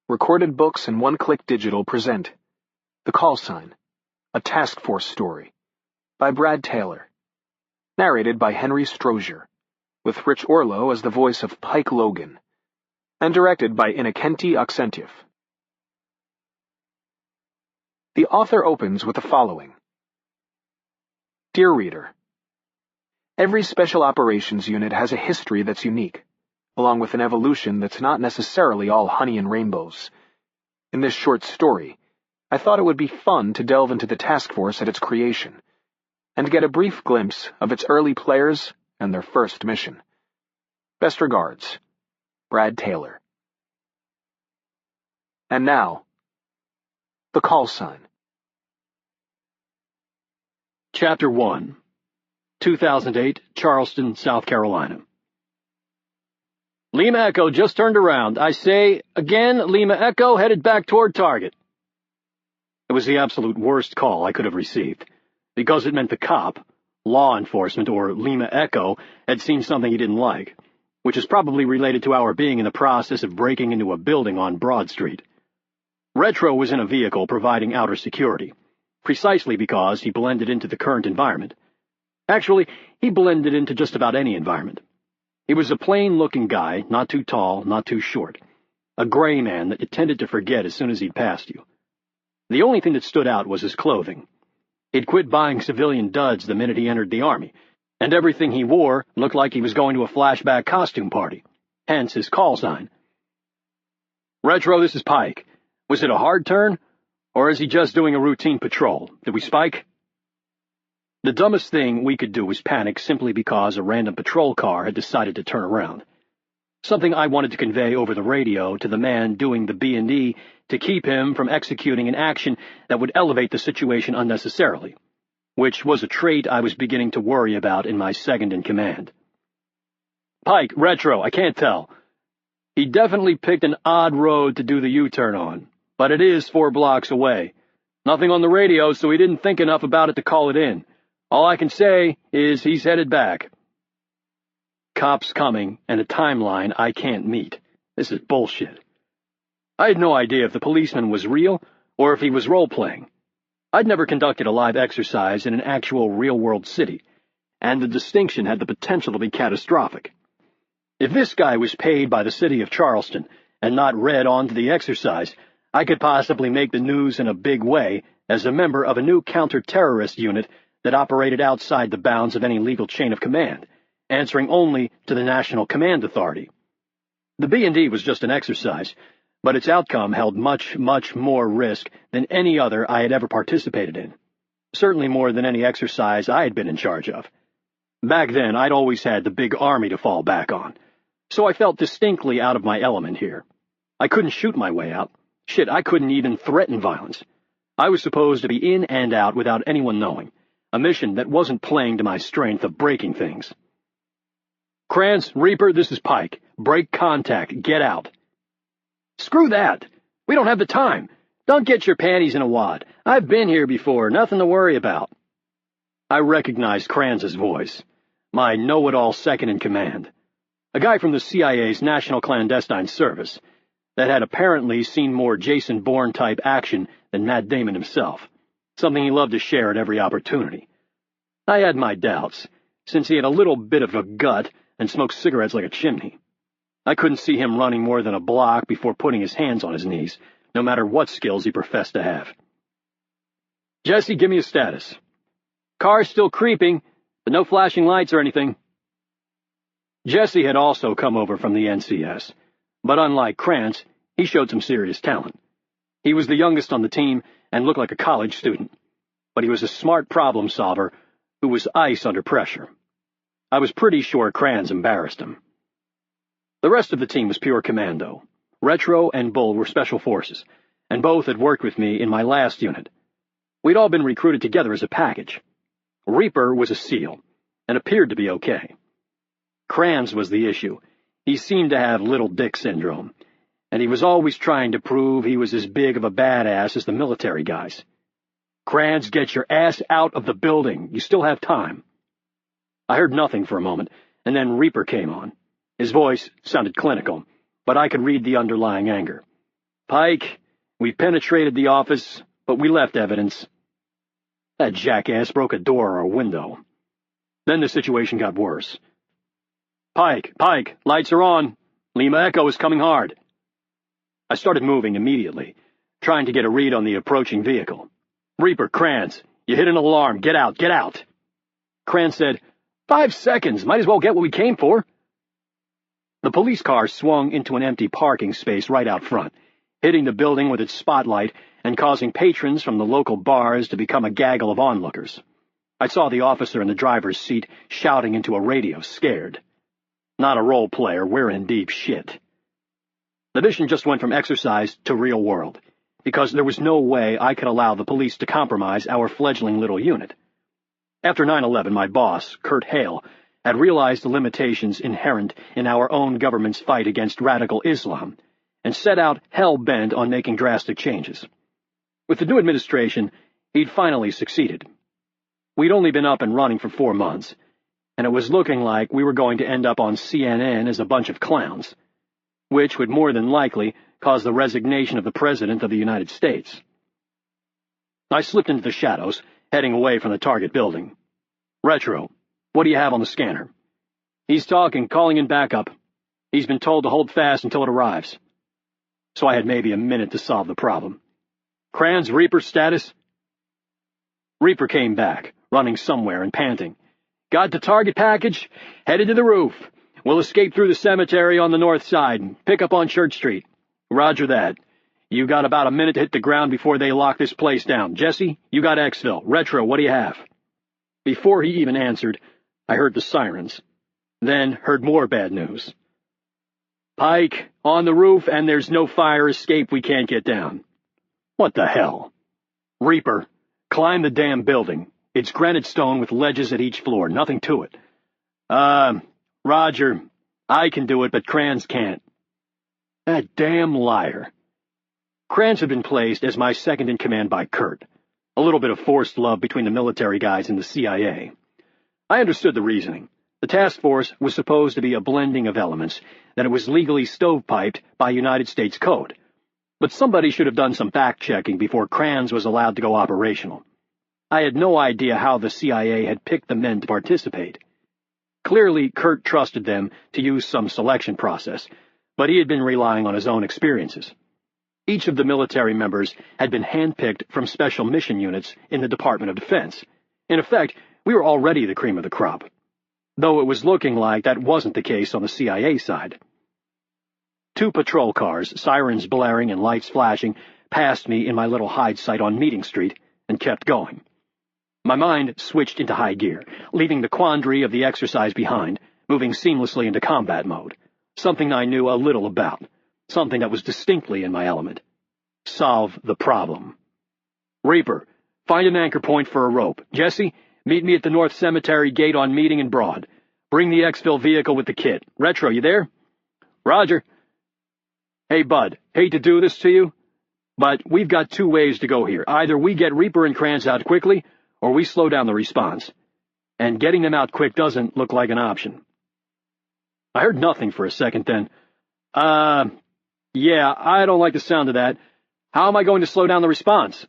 Recorded Books and One Click Digital present The Callsign, a Task Force Story, by Brad Taylor. Narrated by Henry Strozier, with Rich Orlow as the voice of Pike Logan, and directed by Inokenti Oksentiev. The author opens with the following. Dear reader, every Special Operations unit has a history that's unique, along with an evolution that's not necessarily all honey and rainbows. In this short story, I thought it would be fun to delve into the task force at its creation, and get a brief glimpse of its early players and their first mission. Best regards, Brad Taylor. And now, The Callsign. Chapter 1, 2008, Charleston, South Carolina. Lima Echo just turned around. I say, again, Lima Echo headed back toward target. It was the absolute worst call I could have received, because it meant the cop, law enforcement, or Lima Echo, had seen something he didn't like, which is probably related to our being in the process of breaking into a building on Broad Street. Retro was in a vehicle providing outer security, precisely because he blended into the current environment. Actually, he blended into just about any environment. He was a plain-looking guy, not too tall, not too short. A gray man that you tended to forget as soon as he'd passed you. The only thing that stood out was his clothing. He'd quit buying civilian duds the minute he entered the Army, and everything he wore looked like he was going to a flashback costume party, hence his call sign. Retro, this is Pike. Was it a hard turn, or is he just doing a routine patrol? Did we spike? The dumbest thing we could do was panic simply because a random patrol car had decided to turn around. Something I wanted to convey over the radio to the man doing the B&E to keep him from executing an action that would elevate the situation unnecessarily, which was a trait I was beginning to worry about in my second-in-command. Pike, Retro, I can't tell. He definitely picked an odd road to do the U-turn on, but it is 4 blocks away. Nothing on the radio, so he didn't think enough about it to call it in. All I can say is he's headed back. Cops coming, and a timeline I can't meet. This is bullshit. I had no idea if the policeman was real, or if he was role-playing. I'd never conducted a live exercise in an actual real-world city, and the distinction had the potential to be catastrophic. If this guy was paid by the city of Charleston, and not read on to the exercise, I could possibly make the news in a big way as a member of a new counter-terrorist unit that operated outside the bounds of any legal chain of command, answering only to the National Command Authority. The B&D was just an exercise, but its outcome held much, much more risk than any other I had ever participated in, certainly more than any exercise I had been in charge of. Back then, I'd always had the big army to fall back on, so I felt distinctly out of my element here. I couldn't shoot my way out. Shit, I couldn't even threaten violence. I was supposed to be in and out without anyone knowing. A mission that wasn't playing to my strength of breaking things. Krantz, Reaper, this is Pike. Break contact. Get out. Screw that. We don't have the time. Don't get your panties in a wad. I've been here before. Nothing to worry about. I recognized Krantz's voice. My know-it-all second-in-command. A guy from the CIA's National Clandestine Service that had apparently seen more Jason Bourne-type action than Matt Damon himself. Something he loved to share at every opportunity. I had my doubts, since he had a little bit of a gut and smoked cigarettes like a chimney. I couldn't see him running more than a block before putting his hands on his knees, no matter what skills he professed to have. Jesse, give me a status. Car's still creeping, but no flashing lights or anything. Jesse had also come over from the NCS, but unlike Krantz, he showed some serious talent. He was the youngest on the team and looked like a college student, but he was a smart problem solver who was ice under pressure. I was pretty sure Krantz embarrassed him. The rest of the team was pure commando. Retro and Bull were special forces, and both had worked with me in my last unit. We'd all been recruited together as a package. Reaper was a SEAL, and appeared to be okay. Krantz was the issue. He seemed to have little dick syndrome, and he was always trying to prove he was as big of a badass as the military guys. Krantz, get your ass out of the building. You still have time. I heard nothing for a moment, and then Reaper came on. His voice sounded clinical, but I could read the underlying anger. Pike, we penetrated the office, but we left evidence. That jackass broke a door or a window. Then the situation got worse. Pike, lights are on. Lima Echo is coming hard. I started moving immediately, trying to get a read on the approaching vehicle. Reaper, Kranz, you hit an alarm. Get out, get out. Kranz said, 5 seconds. Might as well get what we came for. The police car swung into an empty parking space right out front, hitting the building with its spotlight and causing patrons from the local bars to become a gaggle of onlookers. I saw the officer in the driver's seat shouting into a radio, scared. Not a role player, we're in deep shit. The mission just went from exercise to real world, because there was no way I could allow the police to compromise our fledgling little unit. After 9/11, my boss, Kurt Hale, had realized the limitations inherent in our own government's fight against radical Islam, and set out hell-bent on making drastic changes. With the new administration, he'd finally succeeded. We'd only been up and running for 4 months, and it was looking like we were going to end up on CNN as a bunch of clowns, which would more than likely cause the resignation of the President of the United States. I slipped into the shadows, heading away from the target building. Retro, what do you have on the scanner? He's talking, calling in backup. He's been told to hold fast until it arrives. So I had maybe a minute to solve the problem. Kranz, Reaper status? Reaper came back, running somewhere and panting. Got the target package, headed to the roof. We'll escape through the cemetery on the north side, pick up on Church Street. Roger that. You got about a minute to hit the ground before they lock this place down. Jesse, you got exfil. Retro, what do you have? Before he even answered, I heard the sirens. Then heard more bad news. Pike, on the roof, and there's no fire escape we can't get down. What the hell? Reaper, climb the damn building. It's granite stone with ledges at each floor, nothing to it. Roger, I can do it, but Kranz can't. That damn liar. Kranz had been placed as my second-in-command by Kurt, a little bit of forced love between the military guys and the CIA. I understood the reasoning. The task force was supposed to be a blending of elements, that it was legally stovepiped by United States code. But somebody should have done some fact-checking before Kranz was allowed to go operational. I had no idea how the CIA had picked the men to participate. Clearly, Kurt trusted them to use some selection process, but he had been relying on his own experiences. Each of the military members had been handpicked from special mission units in the Department of Defense. In effect, we were already the cream of the crop, though it was looking like that wasn't the case on the CIA side. 2 patrol cars, sirens blaring and lights flashing, passed me in my little hide site on Meeting Street and kept going. My mind switched into high gear, leaving the quandary of the exercise behind, moving seamlessly into combat mode, something I knew a little about, something that was distinctly in my element. Solve the problem. Reaper, find an anchor point for a rope. Jesse, meet me at the North Cemetery gate on Meeting and Broad. Bring the exfil vehicle with the kit. Retro, you there? Roger. Hey, Bud, hate to do this to you, but we've got 2 ways to go here. Either we get Reaper and Kranz out quickly, or we slow down the response. And getting them out quick doesn't look like an option. I heard nothing for a second, then. Yeah, I don't like the sound of that. How am I going to slow down the response?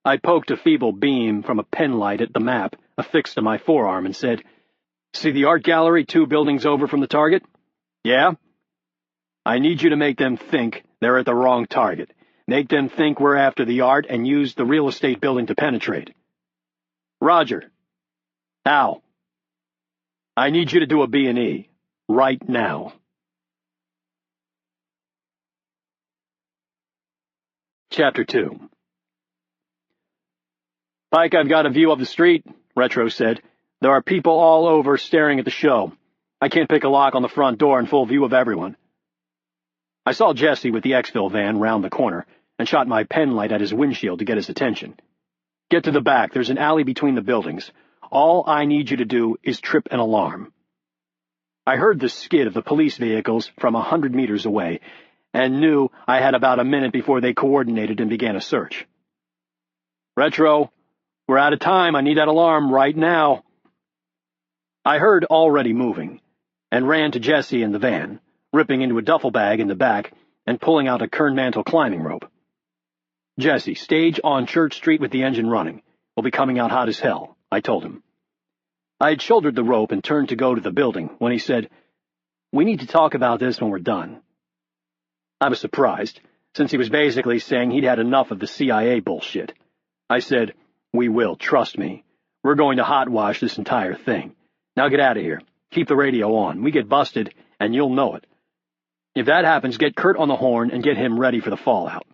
I poked a feeble beam from a pen light at the map affixed to my forearm and said, See the art gallery 2 buildings over from the target? Yeah? I need you to make them think they're at the wrong target. Make them think we're after the art and use the real estate building to penetrate. Roger. Al. I need you to do a B&E. Right now. Chapter 2. Pike, I've got a view of the street, Retro said. There are people all over staring at the show. I can't pick a lock on the front door in full view of everyone. I saw Jesse with the exfil van round the corner and shot my pen light at his windshield to get his attention. Get to the back. There's an alley between the buildings. All I need you to do is trip an alarm. I heard the skid of the police vehicles from 100 meters away and knew I had about a minute before they coordinated and began a search. Retro, we're out of time. I need that alarm right now. I heard already moving and ran to Jesse in the van, ripping into a duffel bag in the back and pulling out a Kernmantle climbing rope. "Jesse, stage on Church Street with the engine running. We'll be coming out hot as hell," I told him. I had shouldered the rope and turned to go to the building when he said, "We need to talk about this when we're done." I was surprised, since he was basically saying he'd had enough of the CIA bullshit. I said, "We will, trust me. We're going to hotwash this entire thing. Now get out of here. Keep the radio on. We get busted, and you'll know it. If that happens, get Kurt on the horn and get him ready for the fallout."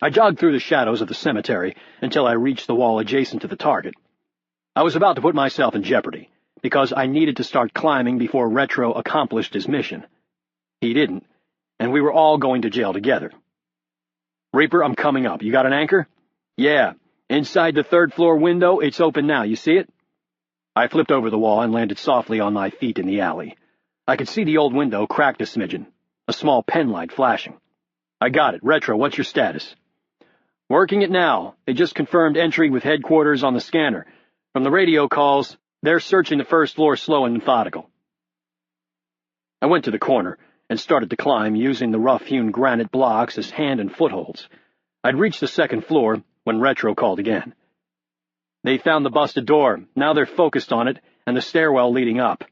I jogged through the shadows of the cemetery until I reached the wall adjacent to the target. I was about to put myself in jeopardy, because I needed to start climbing before Retro accomplished his mission. He didn't, and we were all going to jail together. "Reaper, I'm coming up. You got an anchor?" "Yeah. Inside the third-floor window, it's open now. You see it?" I flipped over the wall and landed softly on my feet in the alley. I could see the old window cracked a smidgen, a small pen light flashing. "I got it. Retro, what's your status?" "Working it now. They just confirmed entry with headquarters on the scanner. From the radio calls, they're searching the first floor slow and methodical." I went to the corner and started to climb using the rough-hewn granite blocks as hand and footholds. I'd reached the second floor when Retro called again. "They found the busted door. Now they're focused on it and the stairwell leading up."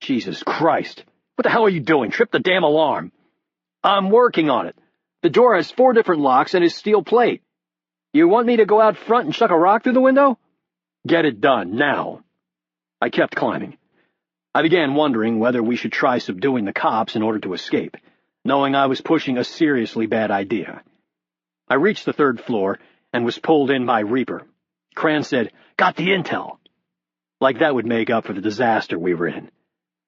"Jesus Christ! What the hell are you doing? Trip the damn alarm!" "I'm working on it. The door has 4 different locks and is steel plate. You want me to go out front and chuck a rock through the window?" "Get it done, now." I kept climbing. I began wondering whether we should try subduing the cops in order to escape, knowing I was pushing a seriously bad idea. I reached the 3rd floor and was pulled in by Reaper. Cran said, "Got the intel." Like that would make up for the disaster we were in.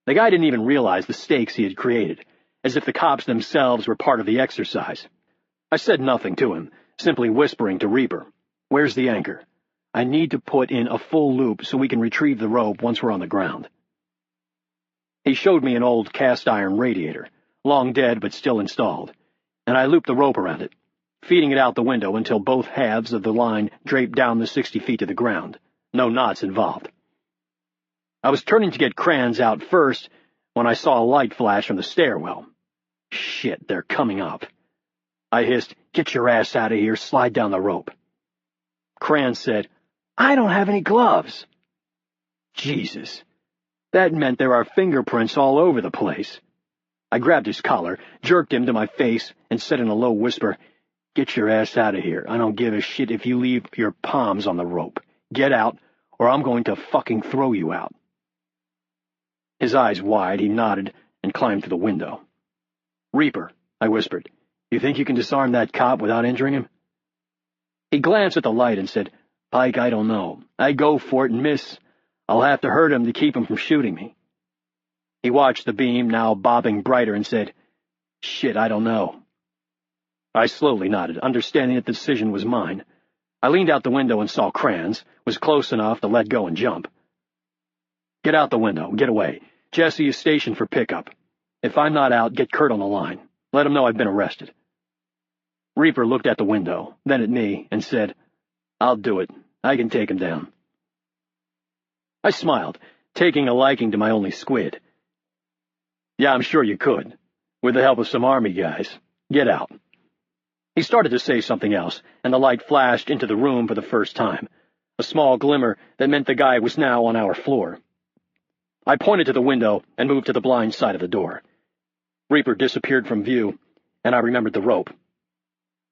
The guy didn't even realize the stakes he had created, as if the cops themselves were part of the exercise. I said nothing to him, simply whispering to Reaper, "Where's the anchor? I need to put in a full loop so we can retrieve the rope once we're on the ground." He showed me an old cast-iron radiator, long dead but still installed, and I looped the rope around it, feeding it out the window until both halves of the line draped down the 60 feet to the ground. No knots involved. I was turning to get Crans out first when I saw a light flash from the stairwell. Shit, they're coming up. I hissed, "Get your ass out of here, slide down the rope." Crans said, "I don't have any gloves." Jesus. That meant there are fingerprints all over the place. I grabbed his collar, jerked him to my face, and said in a low whisper, "Get your ass out of here. I don't give a shit if you leave your palms on the rope. Get out, or I'm going to fucking throw you out." His eyes wide, he nodded and climbed to the window. "Reaper," I whispered, "you think you can disarm that cop without injuring him?" He glanced at the light and said, "Pike, I don't know. I go for it and miss. I'll have to hurt him to keep him from shooting me." He watched the beam, now bobbing brighter, and said, "Shit, I don't know." I slowly nodded, understanding that the decision was mine. I leaned out the window and saw Crans, was close enough to let go and jump. "Get out the window, get away. Jesse is stationed for pickup. If I'm not out, get Kurt on the line. Let him know I've been arrested." Reaper looked at the window, then at me, and said, "I'll do it. I can take him down." I smiled, taking a liking to my only squid. "Yeah, I'm sure you could, with the help of some army guys. Get out." He started to say something else, and the light flashed into the room for the first time, a small glimmer that meant the guy was now on our floor. I pointed to the window and moved to the blind side of the door. Reaper disappeared from view, and I remembered the rope.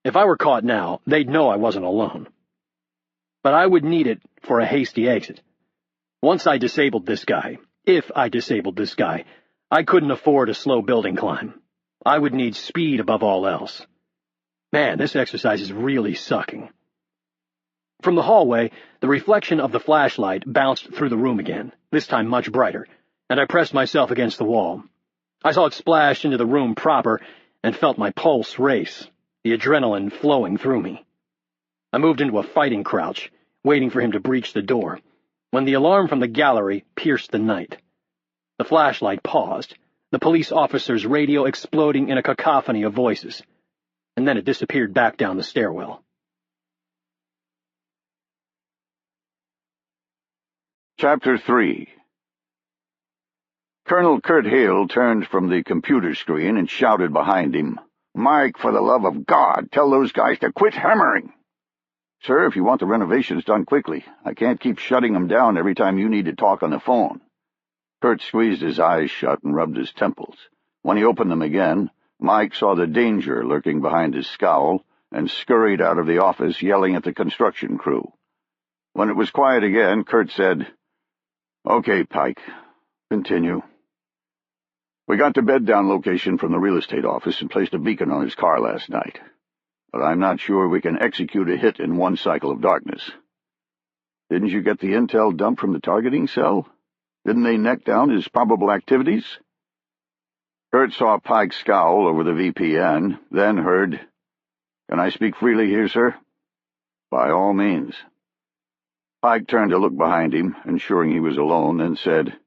If I were caught now, they'd know I wasn't alone. But I would need it for a hasty exit. Once I disabled this guy, if I disabled this guy, I couldn't afford a slow building climb. I would need speed above all else. Man, this exercise is really sucking. From the hallway, the reflection of the flashlight bounced through the room again, this time much brighter, and I pressed myself against the wall. I saw it splash into the room proper and felt my pulse race, the adrenaline flowing through me. I moved into a fighting crouch, waiting for him to breach the door, when the alarm from the gallery pierced the night. The flashlight paused, the police officer's radio exploding in a cacophony of voices, and then it disappeared back down the stairwell. Chapter 3. Colonel Kurt Hale turned from the computer screen and shouted behind him, "Mike, for the love of God, tell those guys to quit hammering!" "Sir, if you want the renovations done quickly, I can't keep shutting them down every time you need to talk on the phone." Kurt squeezed his eyes shut and rubbed his temples. When he opened them again, Mike saw the danger lurking behind his scowl and scurried out of the office yelling at the construction crew. When it was quiet again, Kurt said, "Okay, Pike, continue." "We got the bed-down location from the real estate office and placed a beacon on his car last night. But I'm not sure we can execute a hit in one cycle of darkness." "Didn't you get the intel dump from the targeting cell? Didn't they neck down his probable activities?" Kurt saw Pike scowl over the VPN, then heard, "Can I speak freely here, sir?" "By all means." Pike turned to look behind him, ensuring he was alone, and said,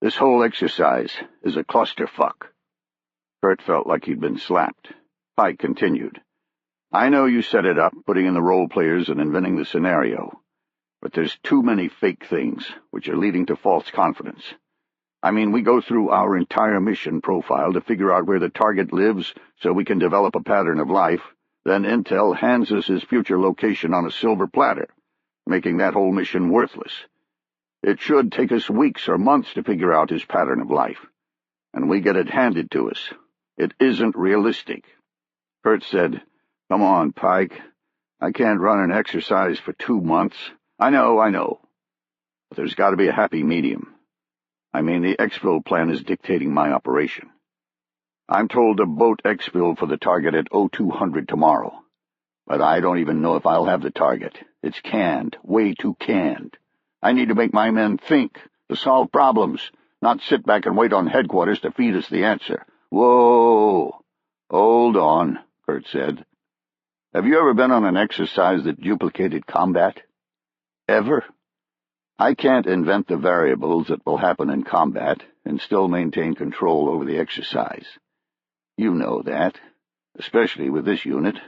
"This whole exercise is a clusterfuck." Kurt felt like he'd been slapped. Pike continued, "I know you set it up, putting in the role players and inventing the scenario, but there's too many fake things, which are leading to false confidence. I mean, we go through our entire mission profile to figure out where the target lives so we can develop a pattern of life, then Intel hands us his future location on a silver platter, making that whole mission worthless. It should take us weeks or months to figure out his pattern of life, and we get it handed to us. It isn't realistic." Kurt said, "Come on, Pike. I can't run an exercise for 2 months. I know. But there's got to be a happy medium. I mean, the exfil plan is dictating my operation. I'm told to boat exfil for the target at 0200 tomorrow. But I don't even know if I'll have the target. It's canned, way too canned. I need to make my men think, to solve problems, not sit back and wait on headquarters to feed us the answer." "Whoa! Hold on," Kurt said. "Have you ever been on an exercise that duplicated combat? Ever? I can't invent the variables that will happen in combat and still maintain control over the exercise. You know that, especially with this unit.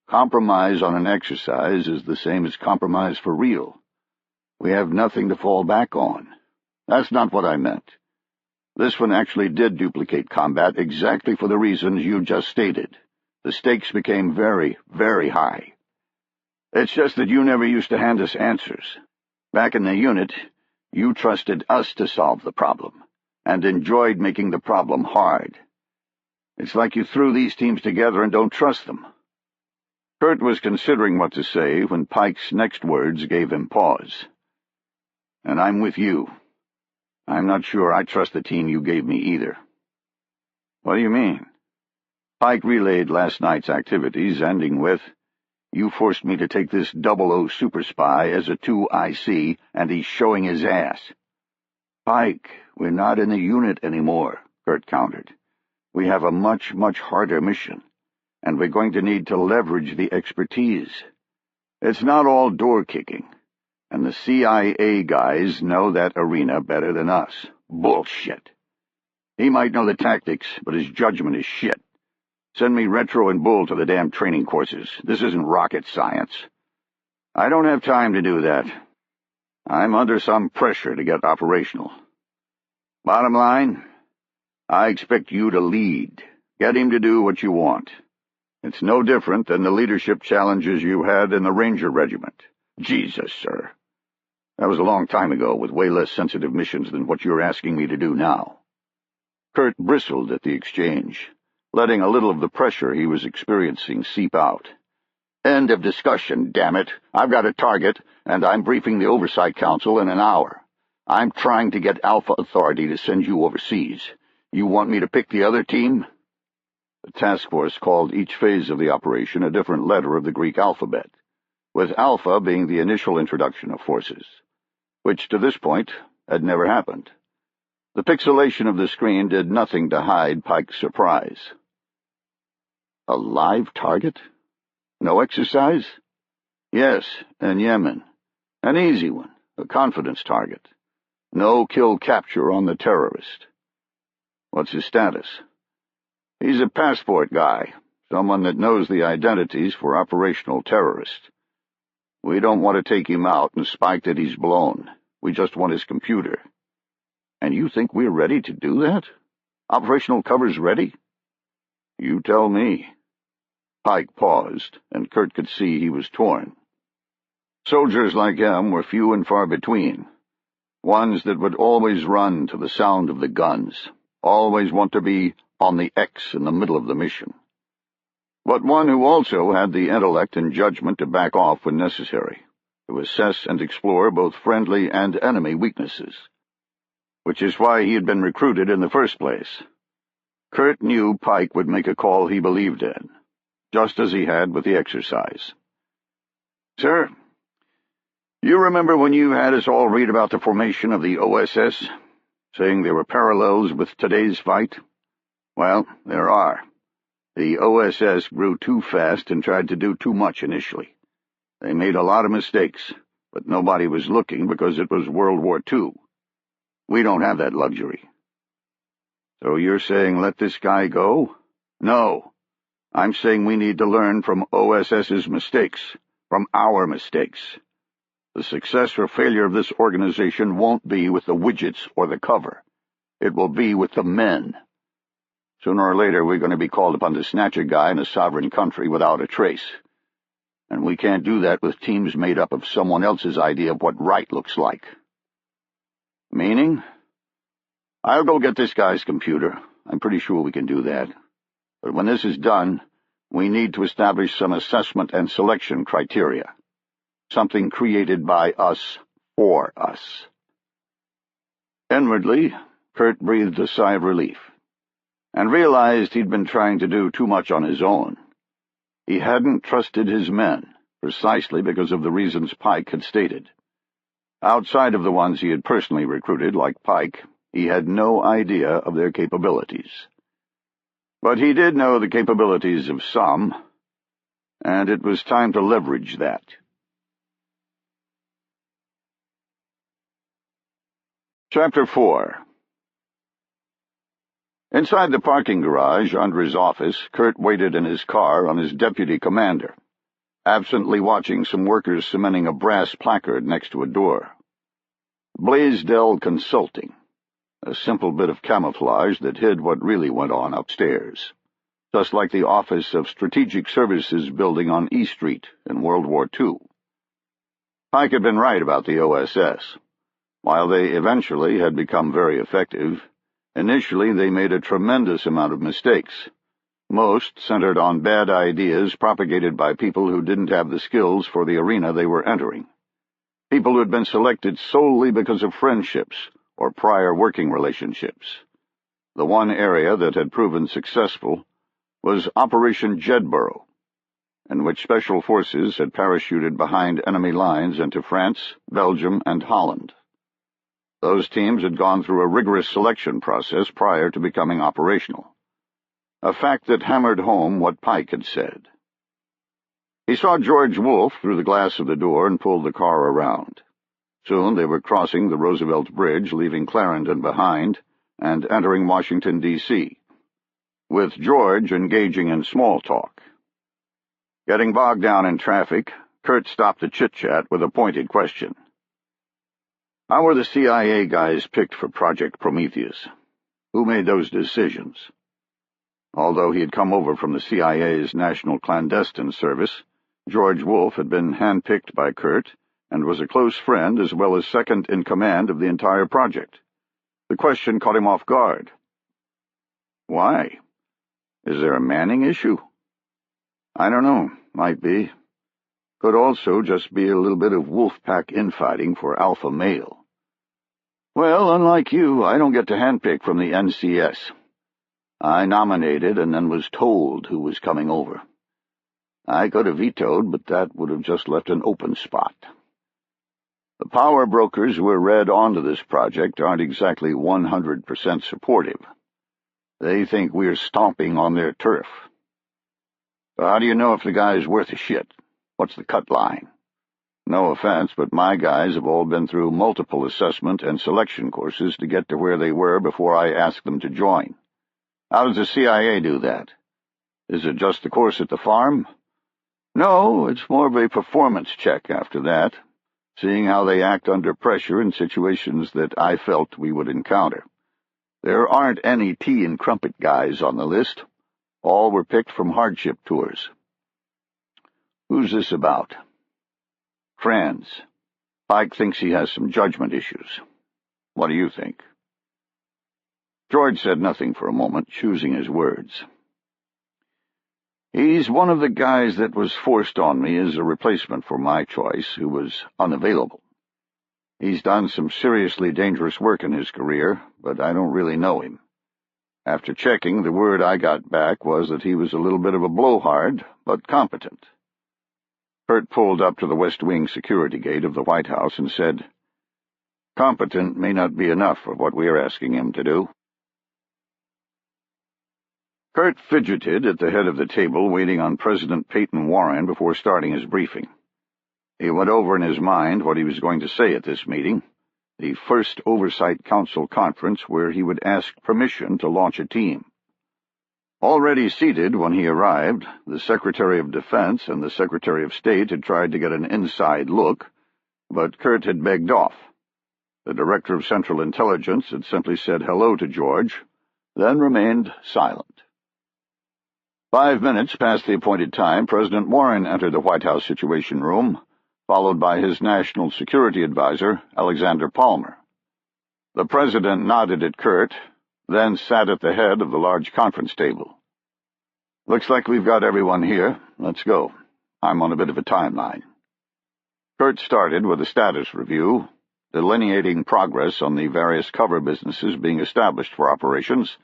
Compromise on an exercise is the same as compromise for real. We have nothing to fall back on. That's not what I meant. This one actually did duplicate combat exactly for the reasons you just stated. The stakes became very, very high. It's just that you never used to hand us answers. Back in the unit, you trusted us to solve the problem, and enjoyed making the problem hard. It's like you threw these teams together and don't trust them." Kurt was considering what to say when Pike's next words gave him pause. "And I'm with you. I'm not sure I trust the team you gave me either." "What do you mean?" Pike relayed last night's activities, ending with, "You forced me to take this 00 super spy as a 2IC, and he's showing his ass." "Pike, we're not in the unit anymore," Kurt countered. "We have a much, much harder mission, and we're going to need to leverage the expertise. It's not all door-kicking, and the CIA guys know that arena better than us." "Bullshit. He might know the tactics, but his judgment is shit. Send me Retro and Bull to the damn training courses. This isn't rocket science." "I don't have time to do that. I'm under some pressure to get operational. Bottom line, I expect you to lead. Get him to do what you want. It's no different than the leadership challenges you had in the Ranger Regiment." "Jesus, sir. That was a long time ago, with way less sensitive missions than what you're asking me to do now." Kurt bristled at the exchange, letting a little of the pressure he was experiencing seep out. "End of discussion, damn it. I've got a target, and I'm briefing the Oversight Council in an hour. I'm trying to get Alpha Authority to send you overseas. You want me to pick the other team?" The task force called each phase of the operation a different letter of the Greek alphabet, with Alpha being the initial introduction of forces, which to this point had never happened. The pixelation of the screen did nothing to hide Pike's surprise. "A live target? No exercise?" "Yes, in Yemen. An easy one, a confidence target. No kill-capture on the terrorist." "What's his status?" "He's a passport guy, someone that knows the identities for operational terrorists. We don't want to take him out and spike that he's blown. We just want his computer." And you think we're ready to do that? Operational cover's ready? You tell me. Pike paused, and Kurt could see he was torn. Soldiers like him were few and far between, ones that would always run to the sound of the guns, always want to be on the X in the middle of the mission, but one who also had the intellect and judgment to back off when necessary, to assess and explore both friendly and enemy weaknesses, which is why he had been recruited in the first place. Kurt knew Pike would make a call he believed in, just as he had with the exercise. Sir, you remember when you had us all read about the formation of the OSS, saying there were parallels with today's fight? Well, there are. The OSS grew too fast and tried to do too much initially. They made a lot of mistakes, but nobody was looking because it was World War II. We don't have that luxury. So you're saying let this guy go? No. I'm saying we need to learn from OSS's mistakes, from our mistakes. The success or failure of this organization won't be with the widgets or the cover. It will be with the men. Sooner or later, we're going to be called upon to snatch a guy in a sovereign country without a trace. And we can't do that with teams made up of someone else's idea of what right looks like. Meaning? I'll go get this guy's computer. I'm pretty sure we can do that. But when this is done, we need to establish some assessment and selection criteria. Something created by us, for us. Inwardly, Kurt breathed a sigh of relief, and realized he'd been trying to do too much on his own. He hadn't trusted his men, precisely because of the reasons Pike had stated. Outside of the ones he had personally recruited, like Pike, he had no idea of their capabilities. But he did know the capabilities of some, and it was time to leverage that. Chapter 4. Inside the parking garage under his office, Kurt waited in his car on his deputy commander, absently watching some workers cementing a brass placard next to a door. Blaisdell Consulting, a simple bit of camouflage that hid what really went on upstairs, just like the Office of Strategic Services building on E Street in World War II. Pike had been right about the OSS. While they eventually had become very effective, initially they made a tremendous amount of mistakes, most centered on bad ideas propagated by people who didn't have the skills for the arena they were entering, people who had been selected solely because of friendships or prior working relationships. The one area that had proven successful was Operation Jedburgh, in which Special Forces had parachuted behind enemy lines into France, Belgium, and Holland. Those teams had gone through a rigorous selection process prior to becoming operational, a fact that hammered home what Pike had said. He saw George Wolfe through the glass of the door and pulled the car around. Soon they were crossing the Roosevelt Bridge, leaving Clarendon behind, and entering Washington, D.C., with George engaging in small talk. Getting bogged down in traffic, Kurt stopped the chit-chat with a pointed question. How were the CIA guys picked for Project Prometheus? Who made those decisions? Although he had come over from the CIA's National Clandestine Service, George Wolfe had been handpicked by Kurt and was a close friend as well as second in command of the entire project. The question caught him off guard. Why? Is there a Manning issue? I don't know. Might be. Could also just be a little bit of wolf-pack infighting for alpha male. Well, unlike you, I don't get to handpick from the NCS. I nominated and then was told who was coming over. I could have vetoed, but that would have just left an open spot. The power brokers who were read onto this project aren't exactly 100% supportive. They think we're stomping on their turf. So how do you know if the guy's worth a shit? What's the cut line? No offense, but my guys have all been through multiple assessment and selection courses to get to where they were before I asked them to join. How does the CIA do that? Is it just the course at the farm? No, it's more of a performance check after that. seeing how they act under pressure in situations that I felt we would encounter. There aren't any tea and crumpet guys on the list. All were picked from hardship tours. Who's this about? Franz. Pike thinks he has some judgment issues. What do you think? George said nothing for a moment, choosing his words. He's one of the guys that was forced on me as a replacement for my choice, who was unavailable. He's done some seriously dangerous work in his career, but I don't really know him. After checking, the word I got back was that he was a little bit of a blowhard, but competent. Kurt pulled up to the West Wing security gate of the White House and said, "Competent may not be enough for what we are asking him to do." Kurt fidgeted at the head of the table, waiting on President Peyton Warren before starting his briefing. He went over in his mind what he was going to say at this meeting, the first Oversight Council conference where he would ask permission to launch a team. Already seated when he arrived, the Secretary of Defense and the Secretary of State had tried to get an inside look, but Kurt had begged off. The Director of Central Intelligence had simply said hello to George, then remained silent. 5 minutes past the appointed time, President Warren entered the White House Situation Room, followed by his National Security Advisor, Alexander Palmer. The President nodded at Kurt, then sat at the head of the large conference table. "Looks like we've got everyone here. Let's go. I'm on a bit of a timeline." Kurt started with a status review, delineating progress on the various cover businesses being established for operations,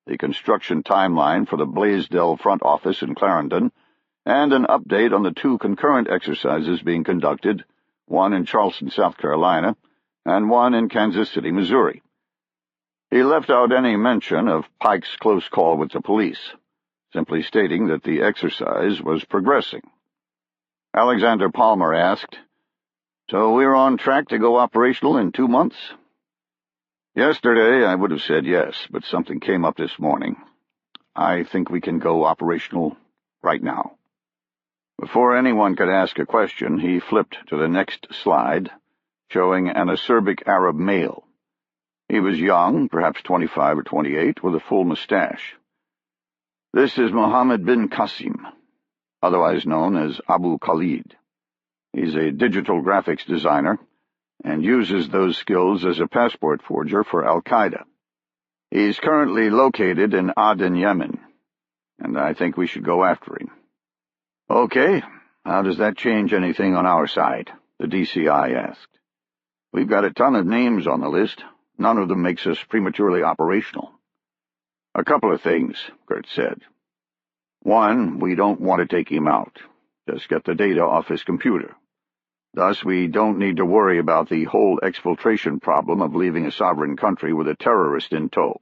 the construction timeline for the Blaisdell front office in Clarendon, and an update on the 2 concurrent exercises being conducted, one in Charleston, South Carolina, and one in Kansas City, Missouri. He left out any mention of Pike's close call with the police, simply stating that the exercise was progressing. Alexander Palmer asked, "So we're on track to go operational in 2 months?" Yesterday I would have said yes, but something came up this morning. I think we can go operational right now. Before anyone could ask a question, he flipped to the next slide, showing an acerbic Arab male. He was young, perhaps 25 or 28, with a full mustache. "This is Mohammed bin Qasim, otherwise known as Abu Khalid. He's a digital graphics designer, and uses those skills as a passport forger for Al-Qaeda. He's currently located in Aden, Yemen, and I think we should go after him." "Okay, how does that change anything on our side?" the DCI asked. "We've got a ton of names on the list. None of them makes us prematurely operational." "A couple of things," Kurt said. "One, we don't want to take him out. Just get the data off his computer. Thus, we don't need to worry about the whole exfiltration problem of leaving a sovereign country with a terrorist in tow,